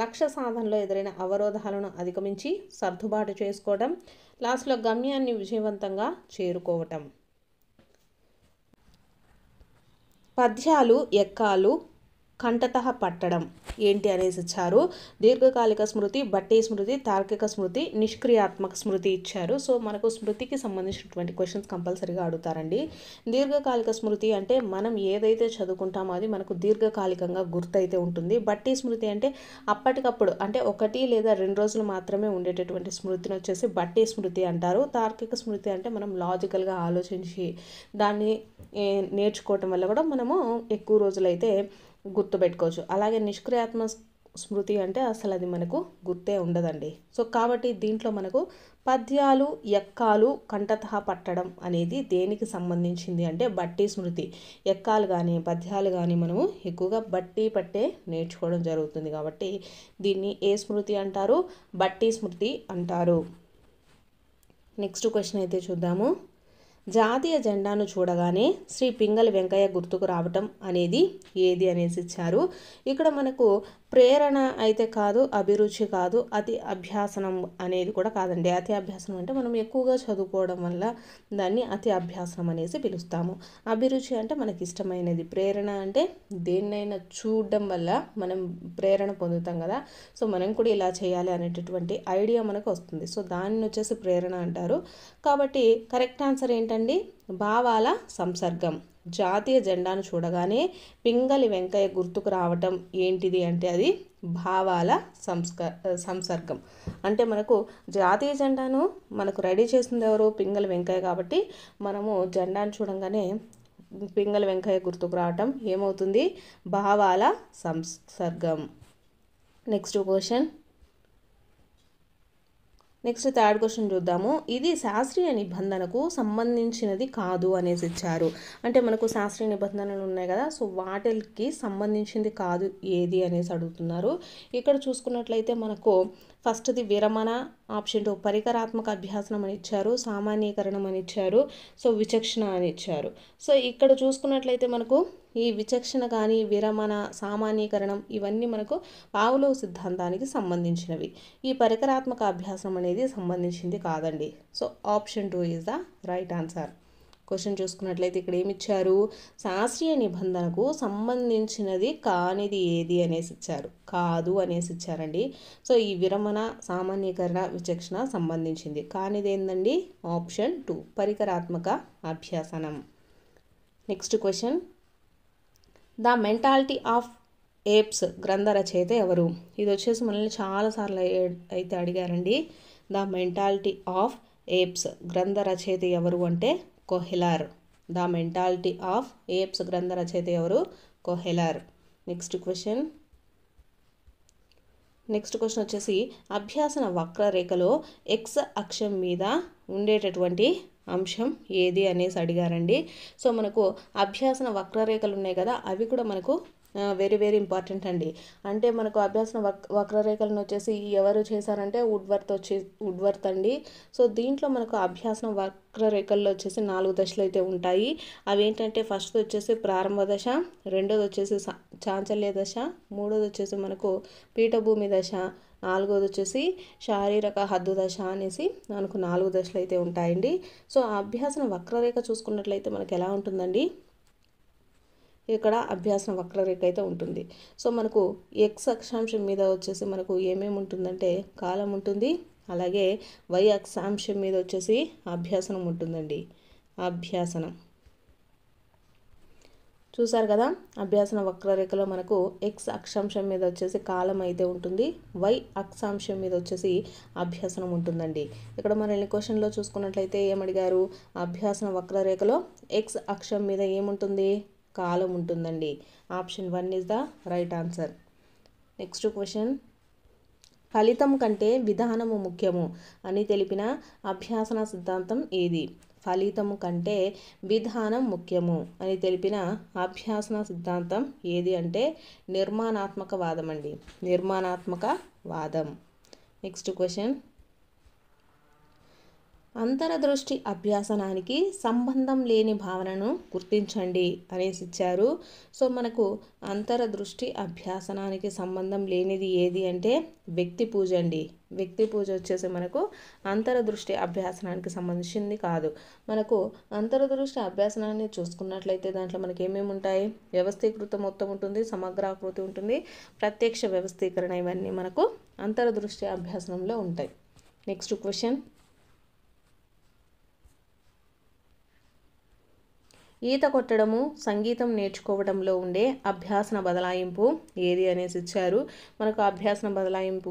Speaker 1: లక్ష్య సాధనలో ఎదురైన అవరోధాలను అధిగమించి సర్దుబాటు చేసుకోవడం, లాస్ట్లో గమ్యాన్ని విజయవంతంగా చేరుకోవటం. పద్యాలు ఎక్కాలు కంఠతః పట్టడం ఏంటి అనేసి ఇచ్చారు. దీర్ఘకాలిక స్మృతి, బట్టి స్మృతి, తార్కిక స్మృతి, నిష్క్రియాత్మక స్మృతి ఇచ్చారు. సో మనకు స్మృతికి సంబంధించినటువంటి క్వశ్చన్స్ కంపల్సరీగా అడుగుతారండి. దీర్ఘకాలిక స్మృతి అంటే మనం ఏదైతే చదువుకుంటామో అది మనకు దీర్ఘకాలికంగా గుర్తయితే ఉంటుంది. బట్టి స్మృతి అంటే అప్పటికప్పుడు అంటే 1 లేదా 2 రోజులు మాత్రమే ఉండేటటువంటి స్మృతిని వచ్చేసి బట్టి స్మృతి అంటారు. తార్కిక స్మృతి అంటే మనం లాజికల్గా ఆలోచించి దాన్ని నేర్చుకోవటం వల్ల కూడా మనము ఎక్కువ రోజులైతే గుర్తుపెట్టుకోవచ్చు. అలాగే నిష్క్రియాత్మక స్మృతి అంటే అసలు అది మనకు గుర్తే ఉండదండి. సో కాబట్టి దీంట్లో మనకు పద్యాలు ఎక్కాలు కంఠతః పట్టడం అనేది దేనికి సంబంధించింది అంటే బట్టి స్మృతి. ఎక్కాలు కానీ పద్యాలు కానీ మనము ఎక్కువగా బట్టి పట్టే నేర్చుకోవడం జరుగుతుంది కాబట్టి దీన్ని ఏ స్మృతి అంటారు? బట్టి స్మృతి అంటారు. నెక్స్ట్ క్వశ్చన్ అయితే చూద్దాము. జాతీయ జెండాను చూడగానే శ్రీ పింగళి వెంకయ్య గుర్తుకు రావటం అనేది ఏది అనేసి ఇచ్చారు. ఇక్కడ మనకు ప్రేరణ అయితే కాదు, అభిరుచి కాదు, అతి అభ్యాసనం అనేది కూడా కాదండి. అతి అభ్యాసనం అంటే మనం ఎక్కువగా చదువుకోవడం వల్ల దాన్ని అతి అభ్యాసనం అనేసి పిలుస్తాము. అభిరుచి అంటే మనకి ఇష్టమైనది, ప్రేరణ అంటే దేన్నైనా చూడడం వల్ల మనం ప్రేరణ పొందుతాం కదా. సో మనం కూడా ఇలా చేయాలి అనేటటువంటి ఐడియా మనకు వస్తుంది. సో దాన్ని వచ్చేసి ప్రేరణ అంటారు. కాబట్టి కరెక్ట్ ఆన్సర్ ఏంటండి? భావాల సంసర్గం. జాతీయ జెండాను చూడగానే పింగళి వెంకయ్య గుర్తుకు రావటం ఏంటిది అంటే అది భావాల సంసర్గం. అంటే మనకు జాతీయ జెండాను మనకు రెడీ చేసింది ఎవరు? పింగళి వెంకయ్య. కాబట్టి మనము జెండాను చూడంగానే పింగళి వెంకయ్య గుర్తుకు రావటం ఏమవుతుంది? భావాల సంసర్గం. Next question, next third question చూద్దాము. ఇది శాస్త్రీయ నిబంధనకు సంబంధించినది కాదు అనేసి ఇచ్చారు. అంటే మనకు శాస్త్రీయ నిబంధనలు ఉన్నాయి కదా, సో వాటికి సంబంధించింది కాదు ఏది అనేసి అడుగుతున్నారు. ఇక్కడ చూసుకున్నట్లయితే మనకు ఫస్ట్ది విరమణ, ఆప్షన్ 2 పరికరాత్మక అభ్యాసనం అని ఇచ్చారు, సామాన్యీకరణం అని ఇచ్చారు, సో విచక్షణ అని ఇచ్చారు. సో ఇక్కడ చూసుకున్నట్లయితే మనకు ఈ విచక్షణ కానీ విరమణ, సామాన్యీకరణం ఇవన్నీ మనకు పావ్లోవ్ సిద్ధాంతానికి సంబంధించినవి. ఈ పరికరాత్మక అభ్యాసం అనేది సంబంధించింది కాదండి. So option 2 is the right answer. Question చూసుకున్నట్లయితే ఇక్కడ ఏమి ఇచ్చారు, శాస్త్రీయ నిబంధనకు సంబంధించినది కానిది ఏది అనేసి ఇచ్చారు, కాదు అనేసి ఇచ్చారండి. సో ఈ విరమణ సామాన్యీకరణ విచక్షణ సంబంధించింది. కానిది ఏందండి, ఆప్షన్ 2 పరికరాత్మక అభ్యాసనం. Next question, the mentality of apes గ్రంథ రచయిత ఎవరు? ఇది వచ్చేసి మనల్ని చాలాసార్లు అయితే అడిగారండి. ద మెంటాలిటీ ఆఫ్ ఏప్స్ గ్రంథ రచయిత ఎవరు అంటే కొహెలర్. ద మెంటాలిటీ ఆఫ్ ఏప్స్ గ్రంథ రచయిత ఎవరు, కొహెలర్. నెక్స్ట్ క్వశ్చన్ వచ్చేసి అభ్యాసన వక్రరేఖలో ఎక్స్ అక్షం మీద ఉండేటటువంటి అంశం ఏది అనేసి అడిగారండి. సో మనకు అభ్యాసన వక్రరేఖలు ఉన్నాయి కదా, అవి కూడా మనకు వెరీ వెరీ ఇంపార్టెంట్ అండి. అంటే మనకు అభ్యాసన వక్రరేఖలను వచ్చేసి ఎవరు చేశారంటే వుడ్వర్త్ అండి. సో దీంట్లో మనకు అభ్యాసన వక్రరేఖల్లో వచ్చేసి 4 దశలు అయితే ఉంటాయి. అవి ఏంటంటే ఫస్ట్ వచ్చేసి ప్రారంభ దశ, రెండోది వచ్చేసి చాంచల్య దశ, మూడోది వచ్చేసి మనకు పీఠభూమి దశ, నాలుగోది వచ్చేసి శారీరక హద్దు దశ అనేసి మనకు 4 దశలు అయితే ఉంటాయండి. సో ఆ అభ్యాసన వక్రరేఖ చూసుకున్నట్లయితే మనకు ఎలా ఉంటుందండి, ఇక్కడ అభ్యాసన వక్రరేఖ అయితే ఉంటుంది. సో మనకు ఎక్స్ అక్షాంశం మీద వచ్చేసి మనకు ఏమేమి ఉంటుందంటే కాలం ఉంటుంది, అలాగే వై అక్షాంశం మీద వచ్చేసి అభ్యాసనం ఉంటుందండి. అభ్యాసనం చూసారు కదా, అభ్యాసన వక్రరేఖలో మనకు ఎక్స్ అక్షాంశం మీద వచ్చేసి కాలం అయితే ఉంటుంది, వై అక్షాంశం మీద వచ్చేసి అభ్యాసనం ఉంటుందండి. ఇక్కడ మనల్ని క్వశ్చన్లో చూసుకున్నట్లయితే ఏమడిగారు, అభ్యాసన వక్రరేఖలో ఎక్స్ అక్షం మీద ఏముంటుంది, కాలం ఉంటుందండి. Option 1 is the right answer. Next question, ఫలితం కంటే విధానము ముఖ్యము అని తెలిపిన అభ్యాసన సిద్ధాంతం ఏది? ఫలితము కంటే విధానం ముఖ్యము అని తెలిపిన అభ్యాసన సిద్ధాంతం ఏది అంటే నిర్మాణాత్మక వాదం అండి. నిర్మాణాత్మక వాదం. నెక్స్ట్ క్వశ్చన్, అంతరదృష్టి అభ్యాసనానికి సంబంధం లేని భావనను గుర్తించండి అనేసి ఇచ్చారు. సో మనకు అంతరదృష్టి అభ్యాసనానికి సంబంధం లేనిది ఏది అంటే వ్యక్తి పూజ అండి. వ్యక్తి పూజ వచ్చేసి మనకు అంతరదృష్టి అభ్యాసనానికి సంబంధించింది కాదు. మనకు అంతరదృష్టి అభ్యాసనాన్ని చూసుకున్నట్లయితే దాంట్లో మనకి ఏమేమి ఉంటాయి, వ్యవస్థీకృత మొత్తం ఉంటుంది, సమగ్రాకృతి ఉంటుంది, ప్రత్యక్ష వ్యవస్థీకరణ, ఇవన్నీ మనకు అంతరదృష్టి అభ్యాసనంలో ఉంటాయి. నెక్స్ట్ క్వశ్చన్, ఈత కొట్టడము సంగీతం నేర్చుకోవడంలో ఉండే అభ్యాసన బదలాయింపు ఏది అనేసి ఇచ్చారు. మనకు అభ్యాసన బదలాయింపు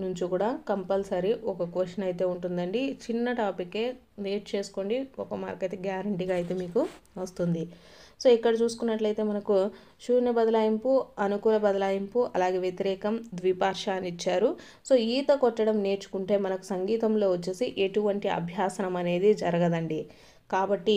Speaker 1: నుంచి కూడా కంపల్సరీ ఒక క్వశ్చన్ అయితే ఉంటుందండి. చిన్న టాపికే నేర్చేసుకోండి, 1 మార్క్ అయితే గ్యారంటీగా అయితే మీకు వస్తుంది. సో ఇక్కడ చూసుకున్నట్లయితే మనకు శూన్య బదలాయింపు, అనుకూల బదలాయింపు, అలాగే వ్యతిరేకం, ద్విపార్ష అని ఇచ్చారు. సో ఈత కొట్టడం నేర్చుకుంటే మనకు సంగీతంలో వచ్చేసి ఎటువంటి అభ్యాసనం అనేది జరగదండి. కాబట్టి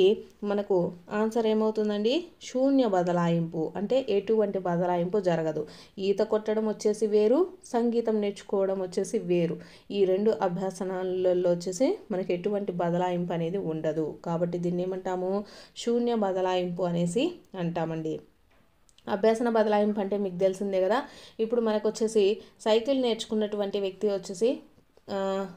Speaker 1: మనకు ఆన్సర్ ఏమవుతుందండి, శూన్య బదలాయింపు, అంటే ఎటువంటి బదలాయింపు జరగదు. ఈత కొట్టడం వచ్చేసి వేరు, సంగీతం నేర్చుకోవడం వచ్చేసి వేరు. ఈ 2 అభ్యాసనాలలో వచ్చేసి మనకి ఎటువంటి బదలాయింపు అనేది ఉండదు. కాబట్టి దీన్ని ఏమంటాము, శూన్య బదలాయింపు అనేసి అంటామండి. అభ్యాసన బదలాయింపు అంటే మీకు తెలిసిందే కదా. ఇప్పుడు మనకు వచ్చేసి సైకిల్ నేర్చుకున్నటువంటి వ్యక్తి వచ్చేసి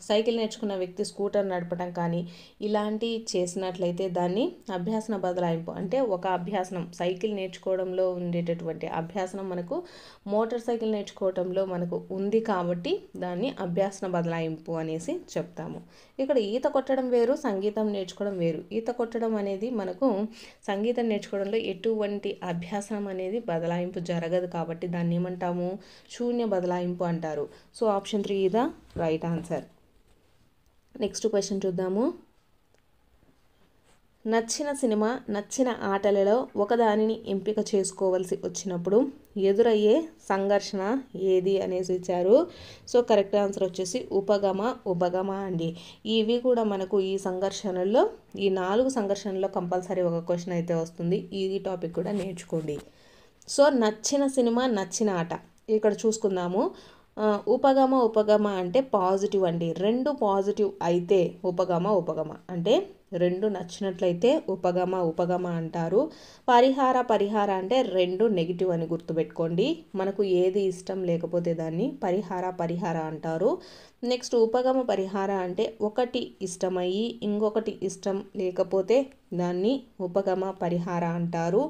Speaker 1: సైకిల్ నేర్చుకున్న వ్యక్తి స్కూటర్ నడపడం కానీ ఇలాంటివి చేసినట్లయితే దాన్ని అభ్యాసన బదలాయింపు, అంటే ఒక అభ్యాసనం సైకిల్ నేర్చుకోవడంలో ఉండేటటువంటి అభ్యాసనం మనకు మోటార్ సైకిల్ నేర్చుకోవడంలో మనకు ఉంది కాబట్టి దాన్ని అభ్యాసన బదలాయింపు అనేసి చెప్తాము. ఇక్కడ ఈత కొట్టడం వేరు, సంగీతం నేర్చుకోవడం వేరు. ఈత కొట్టడం అనేది మనకు సంగీతం నేర్చుకోవడంలో ఎటువంటి అభ్యాసనం అనేది బదలాయింపు జరగదు కాబట్టి దాన్ని ఏమంటాము, శూన్య బదలాయింపు అంటారు. So option 3 the right answer. Next question చూద్దాము. నచ్చిన సినిమా, నచ్చిన ఆటలలో ఒకదానిని ఎంపిక చేసుకోవాల్సి వచ్చినప్పుడు ఎదురయ్యే సంఘర్షణ ఏది అనేసి ఇచ్చారు. సో కరెక్ట్ ఆన్సర్ వచ్చేసి ఉపగమ అండి. ఇవి కూడా మనకు ఈ సంఘర్షణల్లో, ఈ 4 సంఘర్షణల్లో కంపల్సరీ ఒక క్వశ్చన్ అయితే వస్తుంది. ఈ టాపిక్ కూడా నేర్చుకోండి. సో నచ్చిన సినిమా, నచ్చిన ఆట ఇక్కడ చూసుకుందాము. ఉపగమ అంటే పాజిటివ్ అండి. 2 పాజిటివ్ అయితే ఉపగమ అంటే రెండు నచ్చినట్లయితే ఉపగమ అంటారు. పరిహార అంటే రెండు నెగిటివ్ అని గుర్తుపెట్టుకోండి. మనకు ఏది ఇష్టం లేకపోతే దాన్ని పరిహార అంటారు. నెక్స్ట్ ఉపగమ పరిహార అంటే ఒకటి ఇష్టమయ్యి ఇంకొకటి ఇష్టం లేకపోతే దాన్ని ఉపగమ పరిహార అంటారు.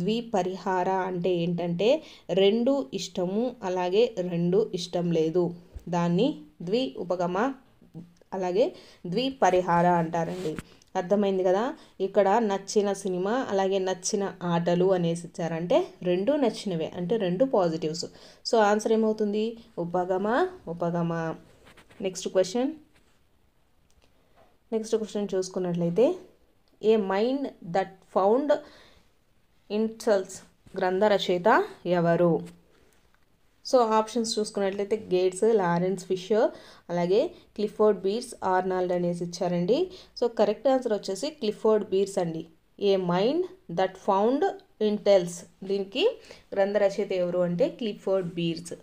Speaker 1: ద్విపరిహార అంటే ఏంటంటే రెండు ఇష్టము అలాగే రెండు ఇష్టం లేదు, దాన్ని ద్విపరిహార అంటారండి. అర్థమైంది కదా. ఇక్కడ నచ్చిన సినిమా అలాగే నచ్చిన ఆటలు అనేసి ఇచ్చారంటే రెండు నచ్చినవే, అంటే రెండు పాజిటివ్స్. సో ఆన్సర్ ఏమవుతుంది? ఉపగమ. నెక్స్ట్ క్వశ్చన్ చూసుకున్నట్లయితే ఏ మైండ్ దట్ ఫౌండ్ ఇన్సల్ట్స్ గ్రంథ రచయిత ఎవరు? సో ఆప్షన్స్ చూసుకున్నట్లయితే గేట్స్, లారెన్స్ ఫిషర్, అలాగే క్లిఫోర్డ్ బీర్స్, ఆర్నాల్డ్ అనేసి ఇచ్చారండి. సో కరెక్ట్ ఆన్సర్ వచ్చేసి క్లిఫోర్డ్ బీర్స్ అండి. ఏ మైండ్ దట్ ఫౌండ్ ఇంటెల్స్, దీనికి గ్రంథ రచయిత ఎవరు అంటే క్లిఫోర్డ్ బీర్స్.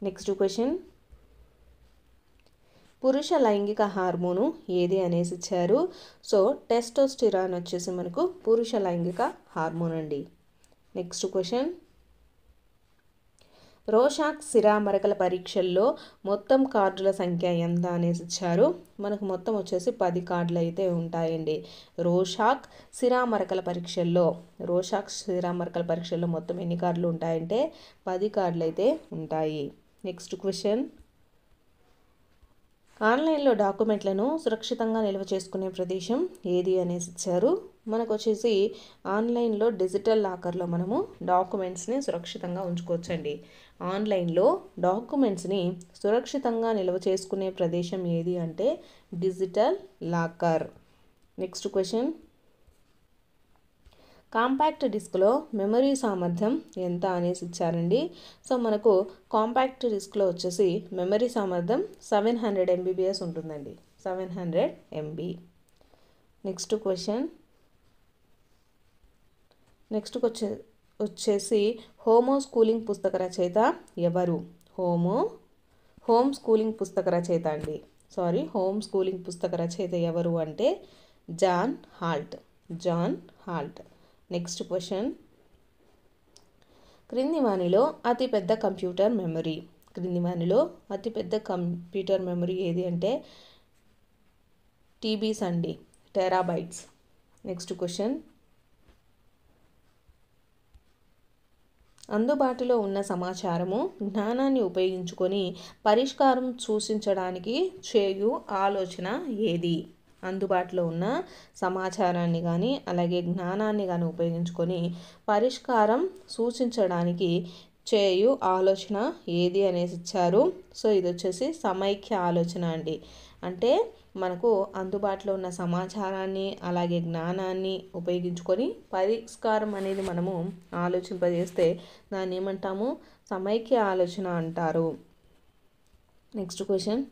Speaker 1: నెక్స్ట్ క్వశ్చన్, పురుష లైంగిక హార్మోను ఏది అనేసి ఇచ్చారు. సో టెస్టోస్టిరాన్ వచ్చేసి మనకు పురుష లైంగిక హార్మోన్ అండి. నెక్స్ట్ క్వశ్చన్, రోషాక్ సిరామరకల పరీక్షల్లో మొత్తం కార్డుల సంఖ్య ఎంత అనేసి ఇచ్చారు. మనకు మొత్తం వచ్చేసి 10 కార్డులు అయితే ఉంటాయండి. రోషాక్ సిరామరకల పరీక్షల్లో మొత్తం ఎన్ని కార్డులు ఉంటాయంటే 10 కార్డులు అయితే ఉంటాయి. నెక్స్ట్ క్వశ్చన్, ఆన్లైన్లో డాక్యుమెంట్లను సురక్షితంగా నిల్వ చేసుకునే ప్రదేశం ఏది అనేసి ఇచ్చారు. మనకు వచ్చేసి ఆన్లైన్లో డిజిటల్ లాకర్లో మనము డాక్యుమెంట్స్ని సురక్షితంగా ఉంచుకోవచ్చండి. ఆన్లైన్లో డాక్యుమెంట్స్ని సురక్షితంగా నిల్వ చేసుకునే ప్రదేశం ఏది అంటే digital locker. Next question, compact డిస్క్లో మెమరీ సామర్థ్యం ఎంత అనేసి ఇచ్చారండి. సో మనకు కాంపాక్ట్ డిస్క్లో వచ్చేసి మెమరీ సామర్థ్యం 700 MB ఉంటుందండి. 700 MB. నెక్స్ట్ క్వశ్చన్ వచ్చేసి హోమ్ స్కూలింగ్ పుస్తక రచయిత ఎవరు? హోమ్ స్కూలింగ్ పుస్తక రచయిత ఎవరు అంటే జాన్ హాల్ట్. నెక్స్ట్ క్వశ్చన్, క్రింది వానిలో అతిపెద్ద కంప్యూటర్ మెమరీ ఏది అంటే టీబీస్ అండి, టెరాబైట్స్. నెక్స్ట్ క్వశ్చన్, అందుబాటులో ఉన్న సమాచారము జ్ఞానాన్ని ఉపయోగించుకొని పరిష్కారం సూచించడానికి చేయు ఆలోచన ఏది? అందుబాటులో ఉన్న సమాచారాన్ని కానీ అలాగే జ్ఞానాన్ని కానీ ఉపయోగించుకొని పరిష్కారం సూచించడానికి చేయు ఆలోచన ఏది అనేసి ఇచ్చారు. సో ఇది వచ్చేసి సమైక్య ఆలోచన అండి. అంటే మనకు అందుబాటులో ఉన్న సమాచారాన్ని అలాగే జ్ఞానాన్ని ఉపయోగించుకొని పరిష్కారం అనేది మనము ఆలోచింపజేస్తే దాన్ని ఏమంటాము? సమైక్య ఆలోచన అంటారు. నెక్స్ట్ క్వశ్చన్,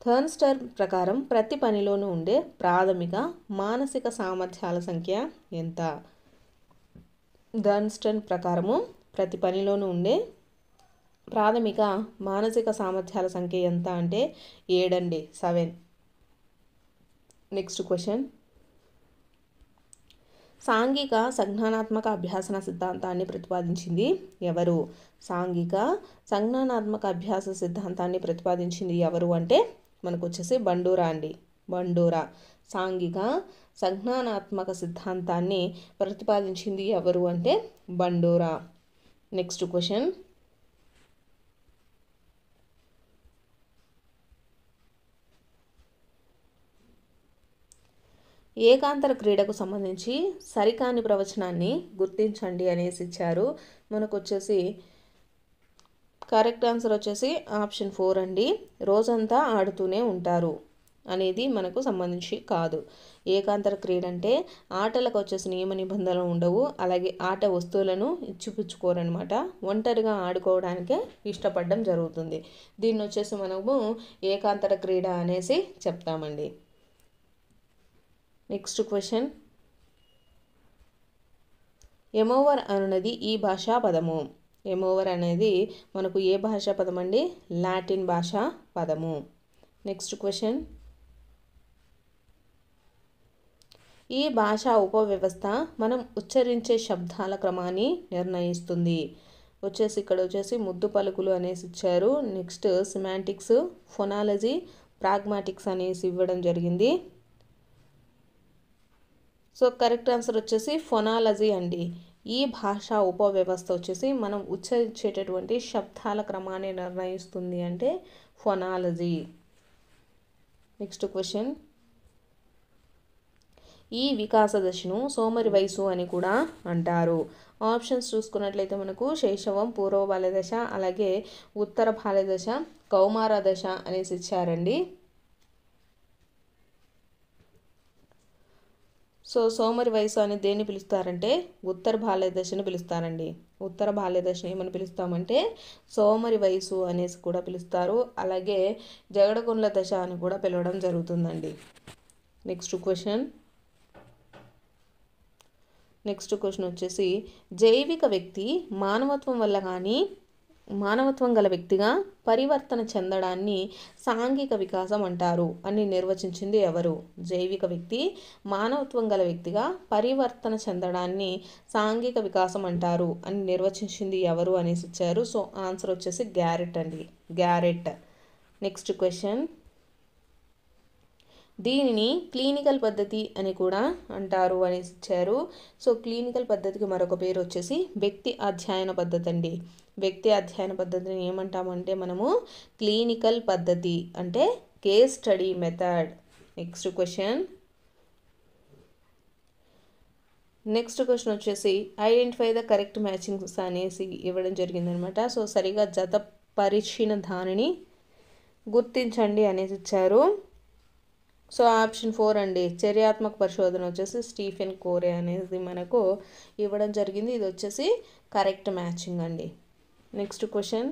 Speaker 1: థర్న్స్టర్ ప్రకారం ప్రతి పనిలోనూ ఉండే ప్రాథమిక మానసిక సామర్థ్యాల సంఖ్య ఎంత? థర్న్స్టర్ ప్రకారము ప్రతి పనిలోనూ ఉండే ప్రాథమిక మానసిక సామర్థ్యాల సంఖ్య ఎంత అంటే 7 అండి, 7. నెక్స్ట్ క్వశ్చన్, సాంఘిక సంజ్ఞానాత్మక అభ్యాసన సిద్ధాంతాన్ని ప్రతిపాదించింది ఎవరు? సాంఘిక సంజ్ఞానాత్మక అభ్యాస సిద్ధాంతాన్ని ప్రతిపాదించింది ఎవరు అంటే మనకు వచ్చేసి బండూరా అండి. సాంఘిక సంజ్ఞానాత్మక సిద్ధాంతాన్ని ప్రతిపాదించింది ఎవరు అంటే బండూరా. నెక్స్ట్ క్వశ్చన్, ఏకాంతర క్రీడకు సంబంధించి సరికాని ప్రవచనాన్ని గుర్తించండి అనేసి ఇచ్చారు. మనకు వచ్చేసి కరెక్ట్ ఆన్సర్ వచ్చేసి ఆప్షన్ 4 అండి. రోజంతా ఆడుతూనే ఉంటారు అనేది మనకు సంబంధించి కాదు. ఏకాంతర క్రీడ అంటే ఆటలకు వచ్చేసి నియమ నిబంధనలు ఉండవు, అలాగే ఆట వస్తువులను ఇచ్చిపుచ్చుకోరనమాట. ఒంటరిగా ఆడుకోవడానికే ఇష్టపడడం జరుగుతుంది. దీన్ని వచ్చేసి మనము ఏకాంతర క్రీడ అనేసి చెప్తామండి. నెక్స్ట్ క్వశ్చన్, ఎమోవర్ అనున్నది ఈ భాషా పదము. ఎమోవర్ అనేది మనకు ఏ భాషా పదం అండి? లాటిన్ భాషా పదము. నెక్స్ట్ క్వశ్చన్, ఈ భాషా ఉపవ్యవస్థ మనం ఉచ్చరించే శబ్దాల క్రమాన్ని నిర్ణయిస్తుంది. ఇక్కడ ముద్దు పలుకులు అనేసి ఇచ్చారు. నెక్స్ట్ సిమాంటిక్స్, ఫొనాలజీ, ప్రాగ్మాటిక్స్ అనేసి ఇవ్వడం జరిగింది. కరెక్ట్ ఆన్సర్ ఫొనాలజీ అండి. ఈ భాషా ఉపవ్యవస్థ మనం ఉచ్చరించేటటువంటి శబ్దాల క్రమాన్ని నిర్ణయిస్తుంది అంటే ఫొనాలజీ. నెక్స్ట్ క్వశ్చన్, ఈ వికాస దశను సోమరి వయసు అని కూడా అంటారు. ఆప్షన్స్ చూసుకున్నట్లయితే మనకు శైశవం, పూర్వ బాల్య దశ, అలాగే ఉత్తర బాల్య దశ, కౌమార దశ అనేసి ఇచ్చారండి. సోమరి వయసు అని దేన్ని పిలుస్తారంటే ఉత్తర బాల్య దశను పిలుస్తారండి. ఉత్తర బాల్య దశను ఏమని పిలుస్తామంటే సోమరి వయసు అనేసి కూడా పిలుస్తారు. అలాగే జగడగుండ్ల దశ అని కూడా పిలవడం జరుగుతుందండి. నెక్స్ట్ క్వశ్చన్ జైవిక వ్యక్తి మానవత్వం గల వ్యక్తిగా పరివర్తన చెందడాన్ని సాంఘిక వికాసం అంటారు అని నిర్వచించింది ఎవరు? జైవిక వ్యక్తి మానవత్వం గల వ్యక్తిగా పరివర్తన చెందడాన్ని సాంఘిక వికాసం అంటారు అని నిర్వచించింది ఎవరు అనేసి ఇచ్చారు. ఆన్సర్ గ్యారెట్ అండి, గ్యారెట్. నెక్స్ట్ క్వశ్చన్, దీనిని క్లినికల్ పద్ధతి అని కూడా అంటారు అనేసి ఇచ్చారు. క్లినికల్ పద్ధతికి మరొక పేరు వ్యక్తి అధ్యయన పద్ధతి అండి. వ్యక్తి అధ్యయన పద్ధతిని ఏమంటామంటే మనము క్లినికల్ పద్ధతి అంటే case study method. Next question identify the correct matchings అనేసి ఇవ్వడం జరిగిందనమాట. సరిగా జత పరిచిన దానిని గుర్తించండి అనేసి ఇచ్చారు. ఆప్షన్ 4 అండి, చర్యాత్మక పరిశోధన స్టీఫెన్ కోరే అనేది మనకు ఇవ్వడం జరిగింది. ఇది కరెక్ట్ మ్యాచింగ్ అండి. నెక్స్ట్ క్వశ్చన్,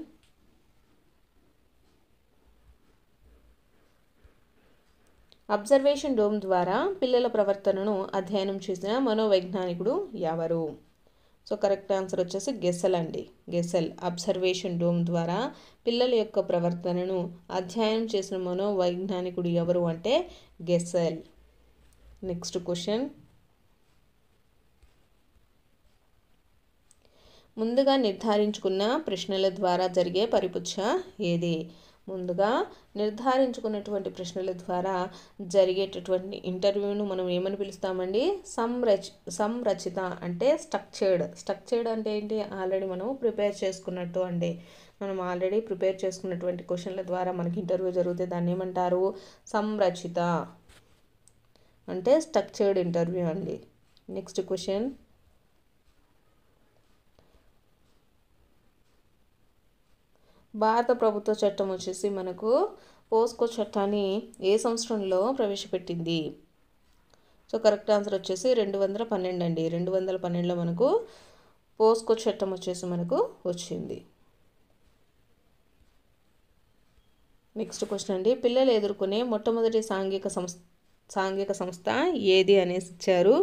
Speaker 1: అబ్జర్వేషన్ డోమ్ ద్వారా పిల్లల ప్రవర్తనను అధ్యయనం చేసిన మనోవైజ్ఞానికుడు ఎవరు? కరెక్ట్ ఆన్సర్ గెసెల్ అండి, గెసెల్. అబ్జర్వేషన్ డోమ్ ద్వారా పిల్లల యొక్క ప్రవర్తనను అధ్యయనం చేసిన మనోవైజ్ఞానికుడు ఎవరు అంటే గెసెల్. నెక్స్ట్ క్వశ్చన్, ముందుగా నిర్ధారించుకున్న ప్రశ్నల ద్వారా జరిగే పరిపుచ్ఛ ఏది? ముందుగా నిర్ధారించుకున్నటువంటి ప్రశ్నల ద్వారా జరిగేటటువంటి ఇంటర్వ్యూను మనం ఏమని పిలుస్తామండి? సంరచిత అంటే స్ట్రక్చర్డ్ అంటే ఏంటి? ఆల్రెడీ మనం ప్రిపేర్ చేసుకున్నట్టు అండి. మనం ఆల్రెడీ ప్రిపేర్ చేసుకున్నటువంటి క్వశ్చన్ల ద్వారా మనకి ఇంటర్వ్యూ జరిగితే దాన్ని ఏమంటారు? సంరచిత అంటే స్ట్రక్చర్డ్ ఇంటర్వ్యూ అండి. నెక్స్ట్ క్వశ్చన్, భారత ప్రభుత్వ చట్టం మనకు పోస్కో చట్టాన్ని ఏ సంవత్సరంలో ప్రవేశపెట్టింది? కరెక్ట్ ఆన్సర్ 2012 అండి. 2012లో మనకు పోస్కో చట్టం మనకు వచ్చింది. నెక్స్ట్ క్వశ్చన్ అండి, పిల్లలు ఎదుర్కొనే మొట్టమొదటి సాంఘిక సంస్థ ఏది అనేసి ఇచ్చారు.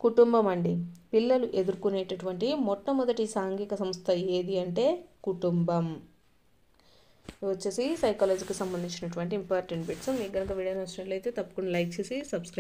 Speaker 1: కుటుంబం అండి. పిల్లలు ఎదుర్కొనేటటువంటి మొట్టమొదటి సాంఘిక సంస్థ ఏది అంటే కుటుంబం. సైకాలజీకి సంబంధించినటువంటి ఇంపార్టెంట్ బిట్స్. మీకు కనుక వీడియో నచ్చినట్లయితే తప్పకుండా లైక్ చేసి సబ్స్క్రైబ్